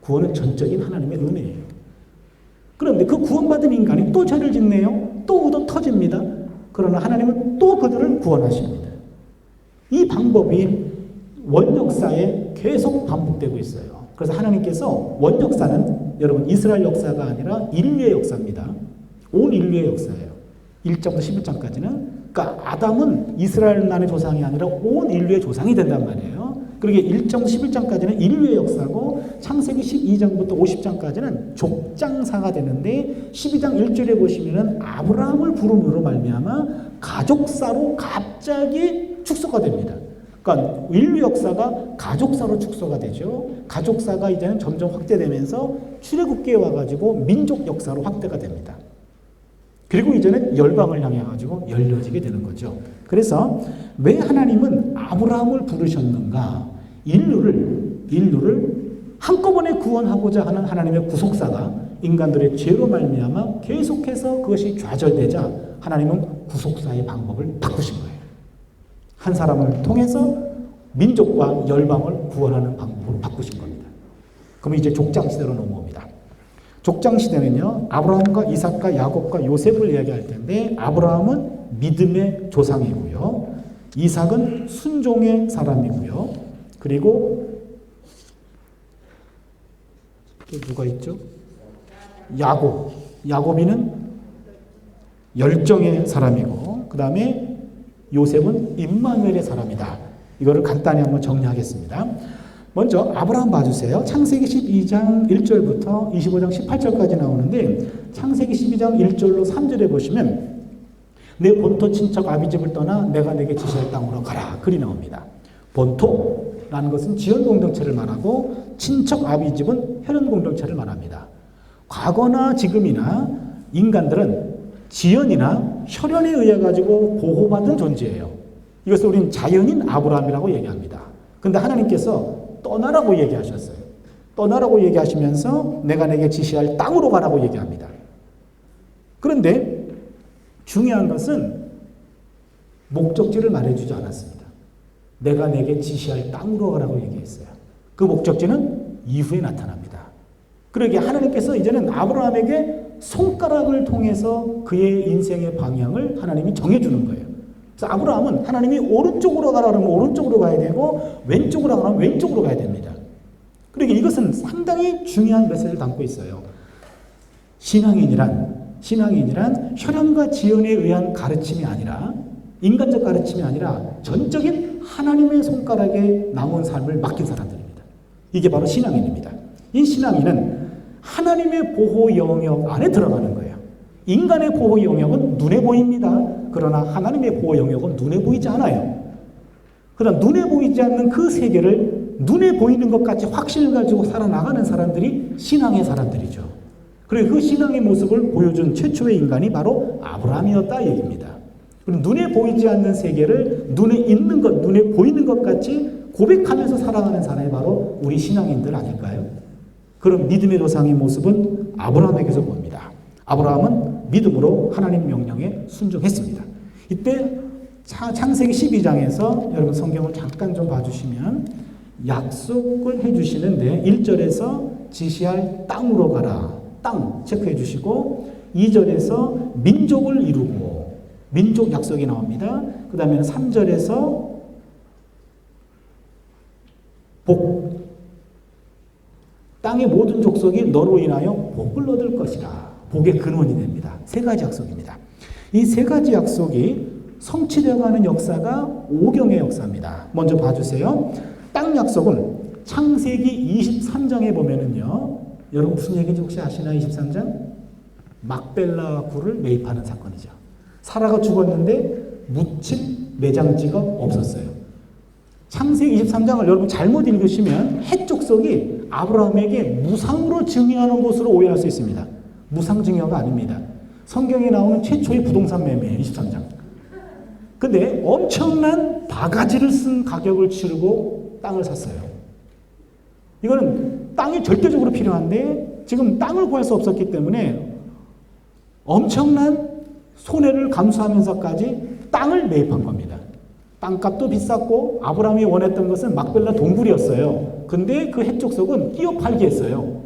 구원은 전적인 하나님의 은혜예요. 그런데 그 구원받은 인간이 또 죄를 짓네요. 또 얻어 터집니다. 그러나 하나님은 또 그들을 구원하십니다. 이 방법이 원역사에 계속 반복되고 있어요. 그래서 하나님께서 원역사는 여러분 이스라엘 역사가 아니라 인류의 역사입니다. 온 인류의 역사예요. 1장부터 11장까지는. 그러니까 아담은 이스라엘만의 조상이 아니라 온 인류의 조상이 된단 말이에요. 그러게 1장부터 11장까지는 인류의 역사고 창세기 12장부터 50장까지는 족장사가 되는데 12장 1절에 보시면은 아브라함을 부름으로 말미암아 가족사로 갑자기 축소가 됩니다. 그러니까 인류 역사가 가족사로 축소가 되죠. 가족사가 이제는 점점 확대되면서 출애굽기에 와가지고 민족 역사로 확대가 됩니다. 그리고 이제는 열방을 향해 가지고 열려지게 되는 거죠. 그래서 왜 하나님은 아브라함을 부르셨는가? 인류를 한꺼번에 구원하고자 하는 하나님의 구속사가 인간들의 죄로 말미암아 계속해서 그것이 좌절되자 하나님은 구속사의 방법을 바꾸신 거예요. 한 사람을 통해서 민족과 열방을 구원하는 방법으로 바꾸신 겁니다. 그럼 이제 족장시대로 넘어옵니다. 족장시대는요, 아브라함과 이삭과 야곱과 요셉을 이야기할 텐데, 아브라함은 믿음의 조상이고요, 이삭은 순종의 사람이고요, 그리고 또 누가 있죠? 야곱이는 열정의 사람이고, 그 다음에 요셉은 임마누엘의 사람이다. 이거를 간단히 한번 정리하겠습니다. 먼저 아브라함 봐주세요. 창세기 12장 1절부터 25장 18절까지 나오는데 창세기 12장 1절로 3절에 보시면 내 본토 친척 아비집을 떠나 내가 내게 지시할 땅으로 가라. 글이 나옵니다. 본토라는 것은 지연 공동체를 말하고 친척 아비집은 혈연 공동체를 말합니다. 과거나 지금이나 인간들은 지연이나 혈연에 의해 가지고 보호받은 존재예요. 이것을 우리는 자연인 아브라함이라고 얘기합니다. 그런데 하나님께서 떠나라고 얘기하셨어요. 떠나라고 얘기하시면서 내가 내게 지시할 땅으로 가라고 얘기합니다. 그런데 중요한 것은 목적지를 말해주지 않았습니다. 내가 내게 지시할 땅으로 가라고 얘기했어요. 그 목적지는 이후에 나타납니다. 그러게 하나님께서 이제는 아브라함에게 손가락을 통해서 그의 인생의 방향을 하나님이 정해주는 거예요. 그래서 아브라함은 하나님이 오른쪽으로 가라 그러면 오른쪽으로 가야 되고 왼쪽으로 가라 그러면 왼쪽으로 가야 됩니다. 그러니까 이것은 상당히 중요한 메시지를 담고 있어요. 신앙인이란 혈연과 지연에 의한 가르침이 아니라 인간적 가르침이 아니라 전적인 하나님의 손가락에 남은 삶을 맡긴 사람들입니다. 이게 바로 신앙인입니다. 이 신앙인은 하나님의 보호 영역 안에 들어가는 거예요. 인간의 보호 영역은 눈에 보입니다. 그러나 하나님의 보호 영역은 눈에 보이지 않아요. 그러나 눈에 보이지 않는 그 세계를 눈에 보이는 것까지 확신을 가지고 살아나가는 사람들이 신앙의 사람들이죠. 그리고 그 신앙의 모습을 보여준 최초의 인간이 바로 아브라함이었다 얘기입니다. 그럼 눈에 보이지 않는 세계를 눈에 있는 것, 눈에 보이는 것 같이 고백하면서 살아가는 사람이 바로 우리 신앙인들 아닐까요? 그런 믿음의 조상의 모습은 아브라함에게서 봅니다. 아브라함은 믿음으로 하나님 명령에 순종했습니다. 이때 창세기 12장에서 여러분 성경을 잠깐 좀 봐주시면 약속을 해주시는데 1절에서 지시할 땅으로 가라. 땅 체크해 주시고 2절에서 민족을 이루고 민족 약속이 나옵니다. 그 다음에 3절에서 복 땅의 모든 족속이 너로 인하여 복을 얻을 것이라. 복의 근원이 됩니다. 세 가지 약속입니다. 이 세 가지 약속이 성취되어가는 역사가 오경의 역사입니다. 먼저 봐주세요. 땅 약속은 창세기 23장에 보면은요. 여러분 무슨 얘기인지 혹시 아시나요? 23장? 막벨라 굴을 매입하는 사건이죠. 사라가 죽었는데 묻힌 매장지가 없었어요. 창세기 23장을 여러분 잘못 읽으시면 헷 족속이 아브라함에게 무상으로 증여하는 것으로 오해할 수 있습니다. 무상 증여가 아닙니다. 성경에 나오는 최초의 부동산 매매예요. 23장. 근데 엄청난 바가지를 쓴 가격을 치르고 땅을 샀어요. 이거는 땅이 절대적으로 필요한데 지금 땅을 구할 수 없었기 때문에 엄청난 손해를 감수하면서까지 땅을 매입한 겁니다. 땅값도 비쌌고 아브라함이 원했던 것은 막벨라 동굴이었어요. 근데 그 헷족속은 끼어 팔게 했어요.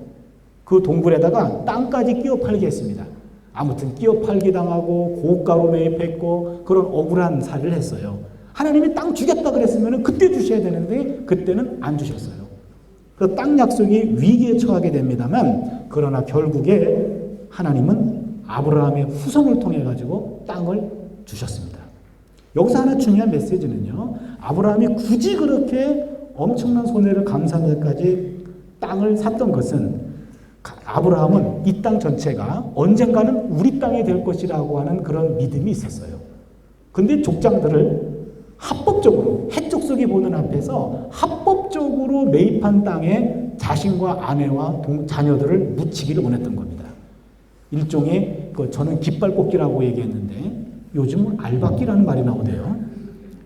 그 동굴에다가 땅까지 끼어 팔게 했습니다. 아무튼 끼어 팔기 당하고 고가로 매입했고 그런 억울한 살이를 했어요. 하나님이 땅 주겠다 그랬으면 그때 주셔야 되는데 그때는 안 주셨어요. 그 땅 약속이 위기에 처하게 됩니다만 그러나 결국에 하나님은 아브라함의 후손을 통해 가지고 땅을 주셨습니다. 여기서 하나 중요한 메시지는요. 아브라함이 굳이 그렇게 엄청난 손해를 감수하면서까지 땅을 샀던 것은 아브라함은 이 땅 전체가 언젠가는 우리 땅이 될 것이라고 하는 그런 믿음이 있었어요. 근데 족장들을 합법적으로 헷족속이 보는 앞에서 합법적으로 매입한 땅에 자신과 아내와 자녀들을 묻히기를 원했던 겁니다. 일종의 저는 깃발꽂기라고 얘기했는데 요즘은 알박기라는 말이 나오대요.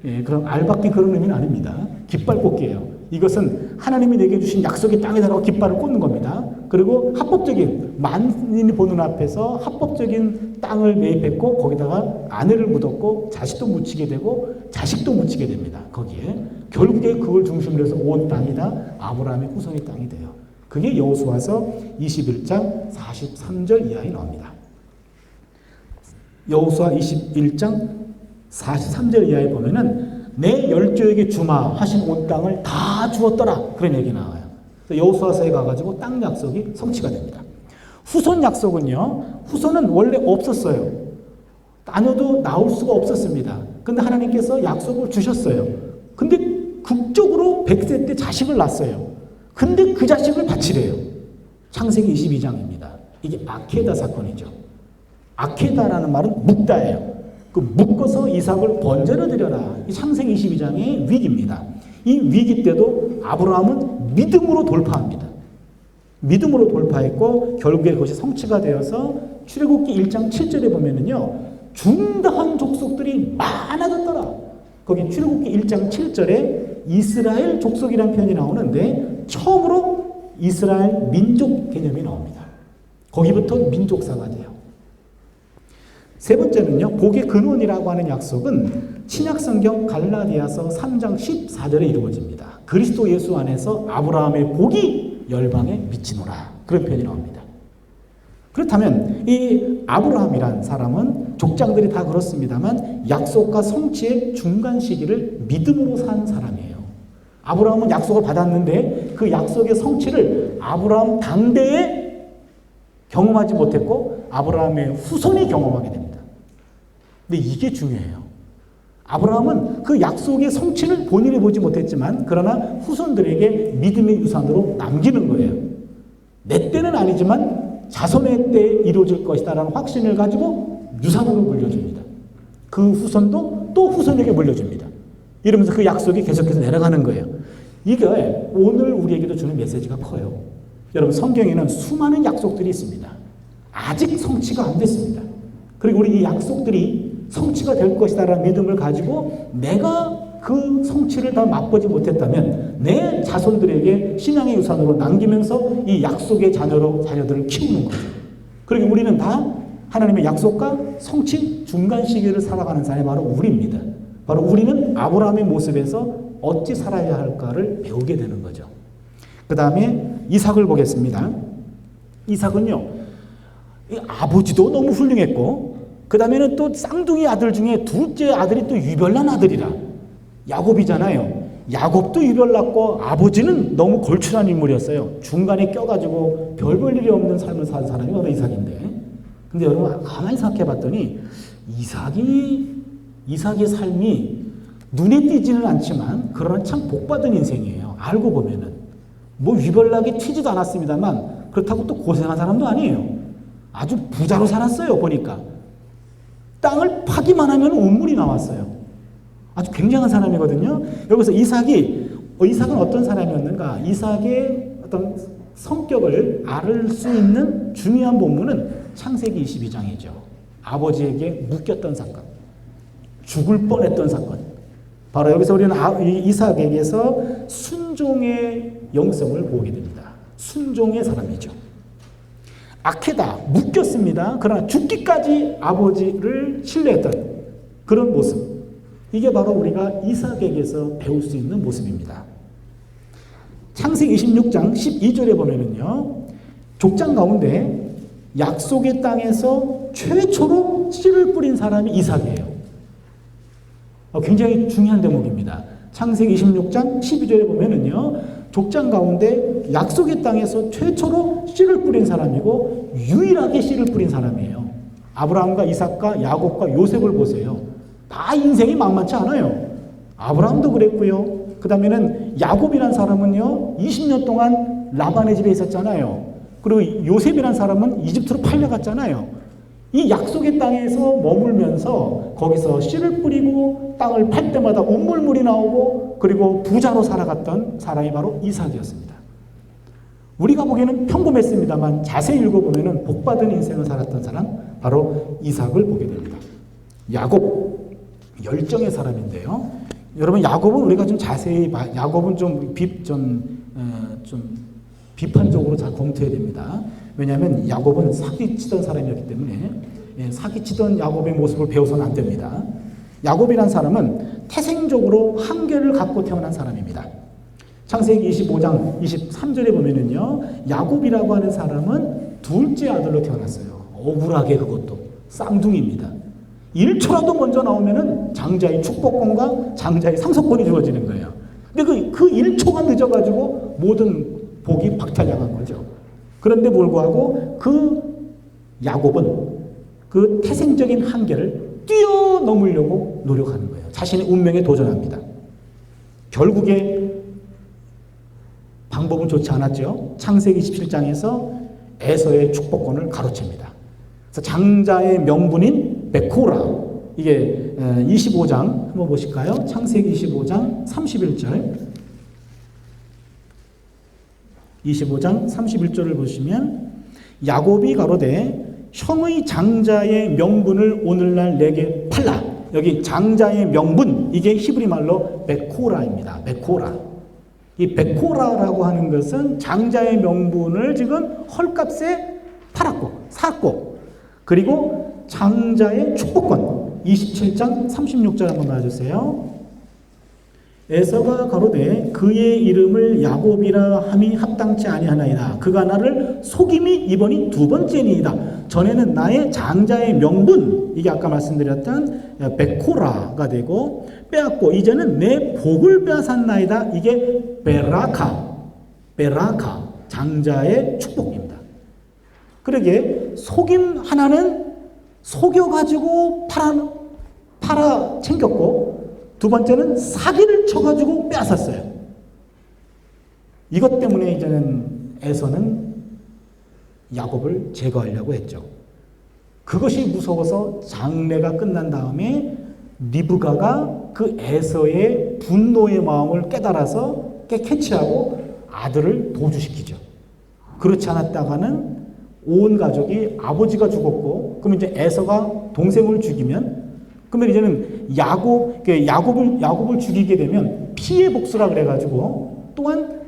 예, 그럼 알박기 그런 의미는 아닙니다. 깃발꽂기예요. 이것은 하나님이 내게 주신 약속의 땅에다가 깃발을 꽂는 겁니다. 그리고 합법적인 만인이 보는 앞에서 합법적인 땅을 매입했고 거기다가 아내를 묻었고 자식도 묻히게 되고 자식도 묻히게 됩니다. 거기에 결국에 그걸 중심으로 해서 온 땅이 다 아브라함의 후손의 땅이 돼요. 그게 여호수아서 21장 43절 이하에 나옵니다. 여호수아 21장 43절 이하에 보면은 내 열조에게 주마 하신 온 땅을 다 주었더라 그런 얘기 나와요. 여호수아서에 가가지고 땅 약속이 성취가 됩니다. 후손 약속은요. 후손은 원래 없었어요. 자녀도 나올 수가 없었습니다. 근데 하나님께서 약속을 주셨어요. 근데 극적으로 100세 때 자식을 낳았어요. 근데 그 자식을 바치래요. 창세기 22장입니다. 이게 아케다 사건이죠. 아케다라는 말은 묵다예요. 그 묶어서 이삭을 번제로 드려라. 이 창세기 22장의 위기입니다. 이 위기 때도 아브라함은 믿음으로 돌파합니다. 믿음으로 돌파했고 결국에 그것이 성취가 되어서 출애굽기 1장 7절에 보면은요. 중다한 족속들이 많아졌더라. 거기 출애굽기 1장 7절에 이스라엘 족속이라는 표현이 나오는데 처음으로 이스라엘 민족 개념이 나옵니다. 거기부터 민족사가 돼요. 세 번째는요, 복의 근원이라고 하는 약속은 신약성경 갈라디아서 3장 14절에 이루어집니다. 그리스도 예수 안에서 아브라함의 복이 열방에 미치노라. 그런 표현이 나옵니다. 그렇다면 이 아브라함이란 사람은 족장들이 다 그렇습니다만 약속과 성취의 중간 시기를 믿음으로 산 사람이에요. 아브라함은 약속을 받았는데 그 약속의 성취를 아브라함 당대에 경험하지 못했고 아브라함의 후손이 경험하게 됩니다. 근데 이게 중요해요. 아브라함은 그 약속의 성취를 본인이 보지 못했지만 그러나 후손들에게 믿음의 유산으로 남기는 거예요. 내 때는 아니지만 자손의 때에 이루어질 것이다라는 확신을 가지고 유산으로 물려줍니다. 그 후손도 또 후손에게 물려줍니다. 이러면서 그 약속이 계속해서 내려가는 거예요. 이게 오늘 우리에게도 주는 메시지가 커요. 여러분, 성경에는 수많은 약속들이 있습니다. 아직 성취가 안 됐습니다. 그리고 우리 이 약속들이 성취가 될 것이다라는 믿음을 가지고 내가 그 성취를 다 맛보지 못했다면 내 자손들에게 신앙의 유산으로 남기면서 이 약속의 자녀들을 키우는 거죠. 그리고 우리는 다 하나님의 약속과 성취 중간 시기를 살아가는 사람이 바로 우리입니다. 바로 우리는 아브라함의 모습에서 어찌 살아야 할까를 배우게 되는 거죠. 그 다음에 이삭을 보겠습니다. 이삭은요, 아버지도 너무 훌륭했고 그 다음에는 또 쌍둥이 아들 중에 둘째 아들이 또 유별난 아들이라 야곱이잖아요. 야곱도 유별났고 아버지는 너무 걸출한 인물이었어요. 중간에 껴가지고 별 볼 일이 없는 삶을 사는 사람이 바로 이삭인데, 근데 여러분 가만히 생각해 봤더니 이삭의 삶이 눈에 띄지는 않지만 그러나 참 복받은 인생이에요. 알고 보면은 뭐 유별나게 튀지도 않았습니다만 그렇다고 또 고생한 사람도 아니에요. 아주 부자로 살았어요. 보니까 땅을 파기만 하면 우물이 나왔어요. 아주 굉장한 사람이거든요. 여기서 이삭은 어떤 사람이었는가? 이삭의 어떤 성격을 알 수 있는 중요한 본문은 창세기 22장이죠. 아버지에게 묶였던 사건, 죽을 뻔했던 사건. 바로 여기서 우리는 이삭에게서 순종의 영성을 보게 됩니다. 순종의 사람이죠. 악해다, 묶였습니다. 그러나 죽기까지 아버지를 신뢰했던 그런 모습. 이게 바로 우리가 이삭에게서 배울 수 있는 모습입니다. 창세기 26장 12절에 보면은요, 족장 가운데 약속의 땅에서 최초로 씨를 뿌린 사람이 이삭이에요. 굉장히 중요한 대목입니다. 창세기 26장 12절에 보면은요, 족장 가운데 약속의 땅에서 최초로 씨를 뿌린 사람이고 유일하게 씨를 뿌린 사람이에요. 아브라함과 이삭과 야곱과 요셉을 보세요. 다 인생이 만만치 않아요. 아브라함도 그랬고요. 그 다음에는 야곱이란 사람은요, 20년 동안 라반의 집에 있었잖아요. 그리고 요셉이란 사람은 이집트로 팔려갔잖아요. 이 약속의 땅에서 머물면서 거기서 씨를 뿌리고 땅을 팔 때마다 운물물이 나오고 그리고 부자로 살아갔던 사람이 바로 이삭이었습니다. 우리가 보기에는 평범했습니다만 자세히 읽어보면 복받은 인생을 살았던 사람, 바로 이삭을 보게 됩니다. 야곱, 열정의 사람인데요. 여러분, 야곱은 우리가 좀 자세히, 야곱은 좀 비판적으로 잘 검토해야 됩니다. 왜냐하면 야곱은 사기치던 사람이었기 때문에 사기치던 야곱의 모습을 배워서는 안 됩니다. 야곱이란 사람은 태생적으로 한계를 갖고 태어난 사람입니다. 창세기 25장 23절에 보면은요, 야곱이라고 하는 사람은 둘째 아들로 태어났어요. 억울하게 그것도 쌍둥이입니다. 1초라도 먼저 나오면은 장자의 축복권과 장자의 상속권이 주어지는 거예요. 근데 그 1초가 늦어가지고 모든 복이 박탈당한 거죠. 그런데 불구하고 그 야곱은 그 태생적인 한계를 뛰어넘으려고 노력하는 거예요. 자신의 운명에 도전합니다. 결국에 방법은 좋지 않았죠. 창세기 17장에서 에서의 축복권을 가로챕니다. 그래서 장자의 명분인 베코라, 이게 25장 한번 보실까요? 창세기 25장 31절, 25장 31절을 보시면 야곱이 가로되 형의 장자의 명분을 오늘날 내게 팔라. 여기 장자의 명분, 이게 히브리 말로 베코라입니다. 베코라. 이 베코라라고 하는 것은 장자의 명분을 지금 헐값에 팔았고 샀고, 그리고 장자의 축복권. 27장 36절 한번 봐주세요. 에서가 가로되 그의 이름을 야곱이라 함이 합당치 아니하나이다. 그가 나를 속임이 이번이 두 번째니이다. 전에는 나의 장자의 명분, 이게 아까 말씀드렸던 베코라가 되고 빼앗고, 이제는 내 복을 빼앗았나이다. 이게 베라카, 장자의 축복입니다. 그러게 속임 하나는 속여가지고 팔아 챙겼고, 두 번째는 사기를 쳐가지고 빼앗았어요. 이것 때문에 이제는 에서는 야곱을 제거하려고 했죠. 그것이 무서워서 장례가 끝난 다음에 리브가가 그 에서의 분노의 마음을 깨달아서 캐치하고 아들을 도주시키죠. 그렇지 않았다가는 온 가족이, 아버지가 죽었고, 그러면 이제 에서가 동생을 죽이면, 그러면 이제는 야곱을 죽이게 되면 피해 복수라 그래가지고 또한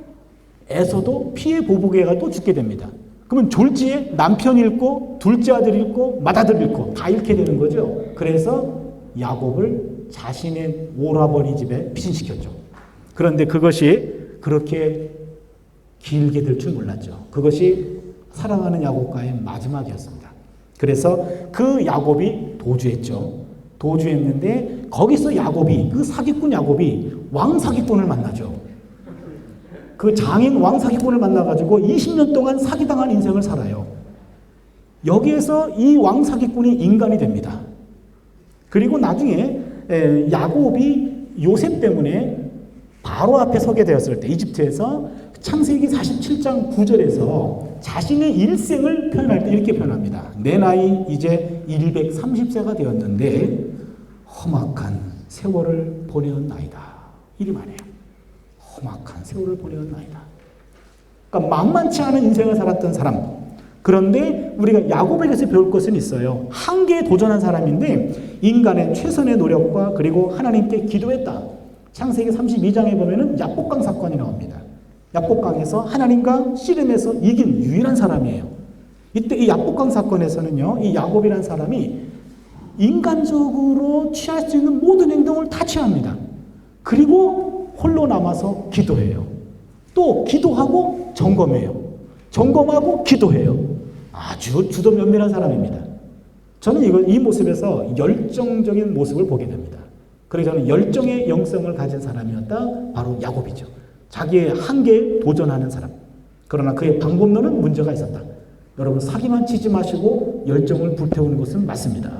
에서도 피해 보복에가 또 죽게 됩니다. 그러면 졸지에 남편 잃고 둘째 아들 잃고 맏아들 잃고 다 잃게 되는 거죠. 그래서 야곱을 자신의 오라버니 집에 피신시켰죠. 그런데 그것이 그렇게 길게 될 줄 몰랐죠. 그것이 사랑하는 야곱과의 마지막이었습니다. 그래서 그 야곱이 도주했죠. 도주했는데 거기서 야곱이, 그 사기꾼 야곱이 왕사기꾼을 만나죠. 그 장인 왕사기꾼을 만나가지고 20년 동안 사기당한 인생을 살아요. 여기에서 이 왕사기꾼이 인간이 됩니다. 그리고 나중에 야곱이 요셉 때문에 바로 앞에 서게 되었을 때, 이집트에서 창세기 47장 9절에서 자신의 일생을 표현할 때 이렇게 표현합니다. 내 나이 이제 130세가 되었는데 험악한 세월을 보내었나이다. 이리 말해요. 험악한 세월을 보내었나이다. 그러니까 만만치 않은 인생을 살았던 사람. 그런데 우리가 야곱에게서 배울 것은 있어요. 한계에 도전한 사람인데 인간의 최선의 노력과 그리고 하나님께 기도했다. 창세기 32장에 보면은 야복강 사건이 나옵니다. 야복강에서 하나님과 씨름해서 이긴 유일한 사람이에요. 이때 이 야복강 사건에서는요, 이 야곱이라는 사람이 인간적으로 취할 수 있는 모든 행동을 다 취합니다. 그리고 홀로 남아서 기도해요. 또 기도하고 점검해요. 점검하고 기도해요. 아주 주도 면밀한 사람입니다. 저는 이 모습에서 열정적인 모습을 보게 됩니다. 그래서 저는 열정의 영성을 가진 사람이었다. 바로 야곱이죠. 자기의 한계에 도전하는 사람. 그러나 그의 방법론은 문제가 있었다. 여러분, 사기만 치지 마시고 열정을 불태우는 것은 맞습니다.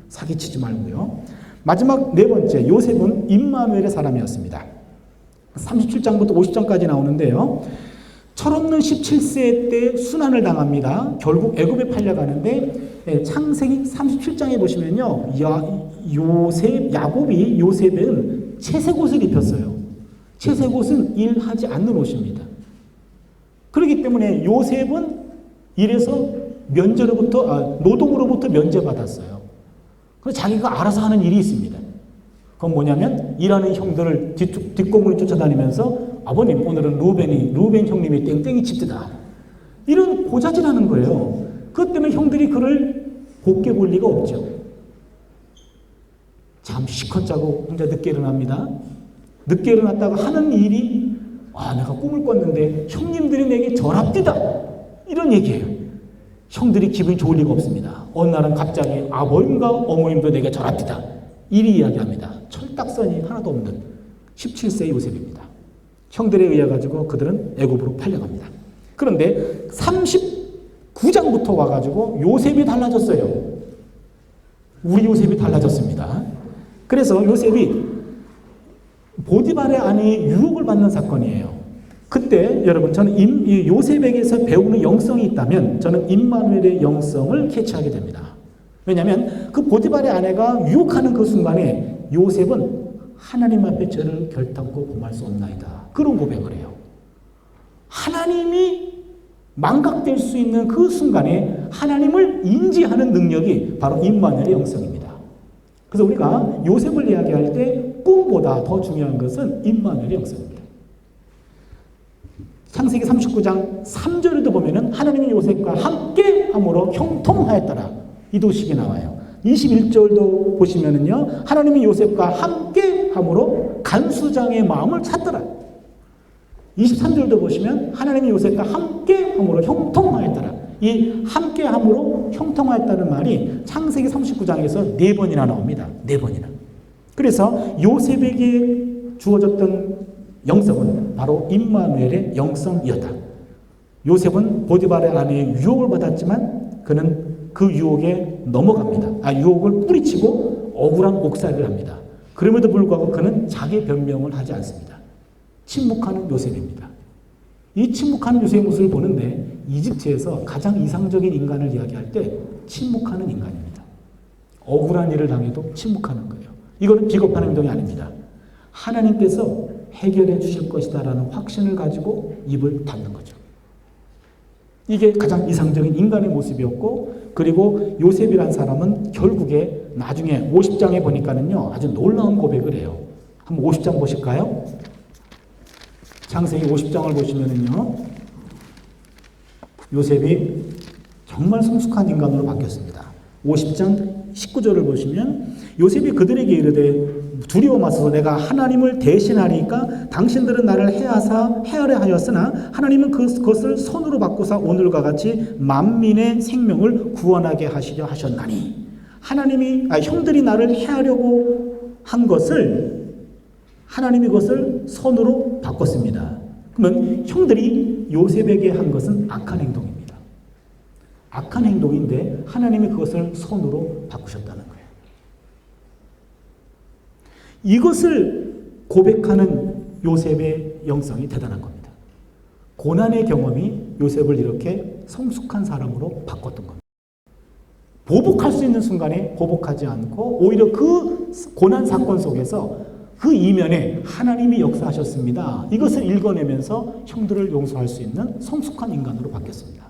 사기치지 말고요. 마지막 네 번째, 요셉은 임마누엘의 사람이었습니다. 37장부터 50장까지 나오는데요. 철없는 17세 때 순환을 당합니다. 결국 애굽에 팔려가는데, 창세기 37장에 보시면요, 야곱이 요셉은 채색옷을 입혔어요. 채색옷은 일하지 않는 옷입니다. 그렇기 때문에 요셉은 이래서 노동으로부터 면제받았어요. 그래서 자기가 알아서 하는 일이 있습니다. 그건 뭐냐면 일하는 형들을 뒷공문을 쫓아다니면서 아버님, 오늘은 루벤 형님이 땡땡이 집드다. 이런 고자질하는 거예요. 그것 때문에 형들이 그를 곱게 볼 리가 없죠. 잠 실컷 자고 혼자 늦게 일어납니다. 늦게 일어났다가 하는 일이, 내가 꿈을 꿨는데 형님들이 내게 절합디다. 이런 얘기예요. 형들이 기분이 좋을 리가 없습니다. 어느 날은 갑자기 아버님과 어머님도 내게 절합디다. 이리 이야기합니다. 철딱선이 하나도 없는 17세 요셉입니다. 형들에 의해 가지고 그들은 애굽으로 팔려갑니다. 그런데 39장부터 와가지고 요셉이 달라졌어요. 우리 요셉이 달라졌습니다. 그래서 요셉이 보디발의 아내의 유혹을 받는 사건이에요. 그때 여러분, 저는 요셉에게서 배우는 영성이 있다면 저는 임마누엘의 영성을 캐치하게 됩니다. 왜냐하면 그 보디발의 아내가 유혹하는 그 순간에 요셉은 하나님 앞에 저를 결단코 범할 수 없나이다. 그런 고백을 해요. 하나님이 망각될 수 있는 그 순간에 하나님을 인지하는 능력이 바로 임마누엘의 영성입니다. 그래서 우리가 요셉을 이야기할 때 꿈보다 더 중요한 것은 임마누엘의 영성입니다. 창세기 39장 3절에도 보면은 하나님이 요셉과 함께 함으로 형통하였더라. 이 도식이 나와요. 21절도 보시면은요, 하나님이 요셉과 함께 함으로 간수장의 마음을 찾더라. 23절도 보시면 하나님이 요셉과 함께 함으로 형통하였더라. 이 함께 함으로 형통하였다는 말이 창세기 39장에서 4번이나 나옵니다. 4번이나. 그래서 요셉에게 주어졌던 영성은 바로 임마누엘의 영성이었다. 요셉은 보디발의 아내의 유혹을 받았지만 그는 그 유혹에 넘어갑니다. 유혹을 뿌리치고 억울한 옥살이를 합니다. 그럼에도 불구하고 그는 자기 변명을 하지 않습니다. 침묵하는 요셉입니다. 이 침묵하는 요셉의 모습을 보는데 이집트에서 가장 이상적인 인간을 이야기할 때 침묵하는 인간입니다. 억울한 일을 당해도 침묵하는 거예요. 이거는 비겁한 행동이 아닙니다. 하나님께서 해결해 주실 것이다라는 확신을 가지고 입을 닫는 거죠. 이게 가장 이상적인 인간의 모습이었고, 그리고 요셉이란 사람은 결국에 나중에 50장에 보니까는요, 아주 놀라운 고백을 해요. 한번 50장 보실까요? 창세기 50장을 보시면은요, 요셉이 정말 성숙한 인간으로 바뀌었습니다. 50장 19절을 보시면 요셉이 그들에게 이르되 두려워 마소서 내가 하나님을 대신하리까 당신들은 나를 해하려 하였으나 하나님은 그것을 손으로 바꾸사 오늘과 같이 만민의 생명을 구원하게 하시려 하셨나니 형들이 나를 해하려고 한 것을 하나님이 그것을 손으로 바꿨습니다. 그러면 형들이 요셉에게 한 것은 악한 행동입니다. 악한 행동인데 하나님이 그것을 손으로 바꾸셨다는 거예요. 이것을 고백하는 요셉의 영성이 대단한 겁니다. 고난의 경험이 요셉을 이렇게 성숙한 사람으로 바꿨던 겁니다. 보복할 수 있는 순간에 보복하지 않고 오히려 그 고난 사건 속에서 그 이면에 하나님이 역사하셨습니다. 이것을 읽어내면서 형들을 용서할 수 있는 성숙한 인간으로 바뀌었습니다.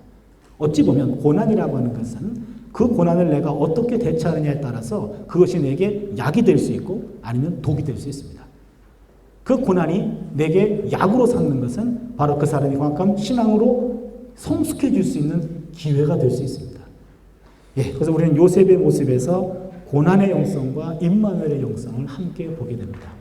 어찌 보면 고난이라고 하는 것은 그 고난을 내가 어떻게 대처하느냐에 따라서 그것이 내게 약이 될 수 있고 아니면 독이 될 수 있습니다. 그 고난이 내게 약으로 삼는 것은 바로 그 사람이 그만큼 신앙으로 성숙해질 수 있는 기회가 될 수 있습니다. 그래서 우리는 요셉의 모습에서 고난의 영성과 임마누엘의 영성을 함께 보게 됩니다.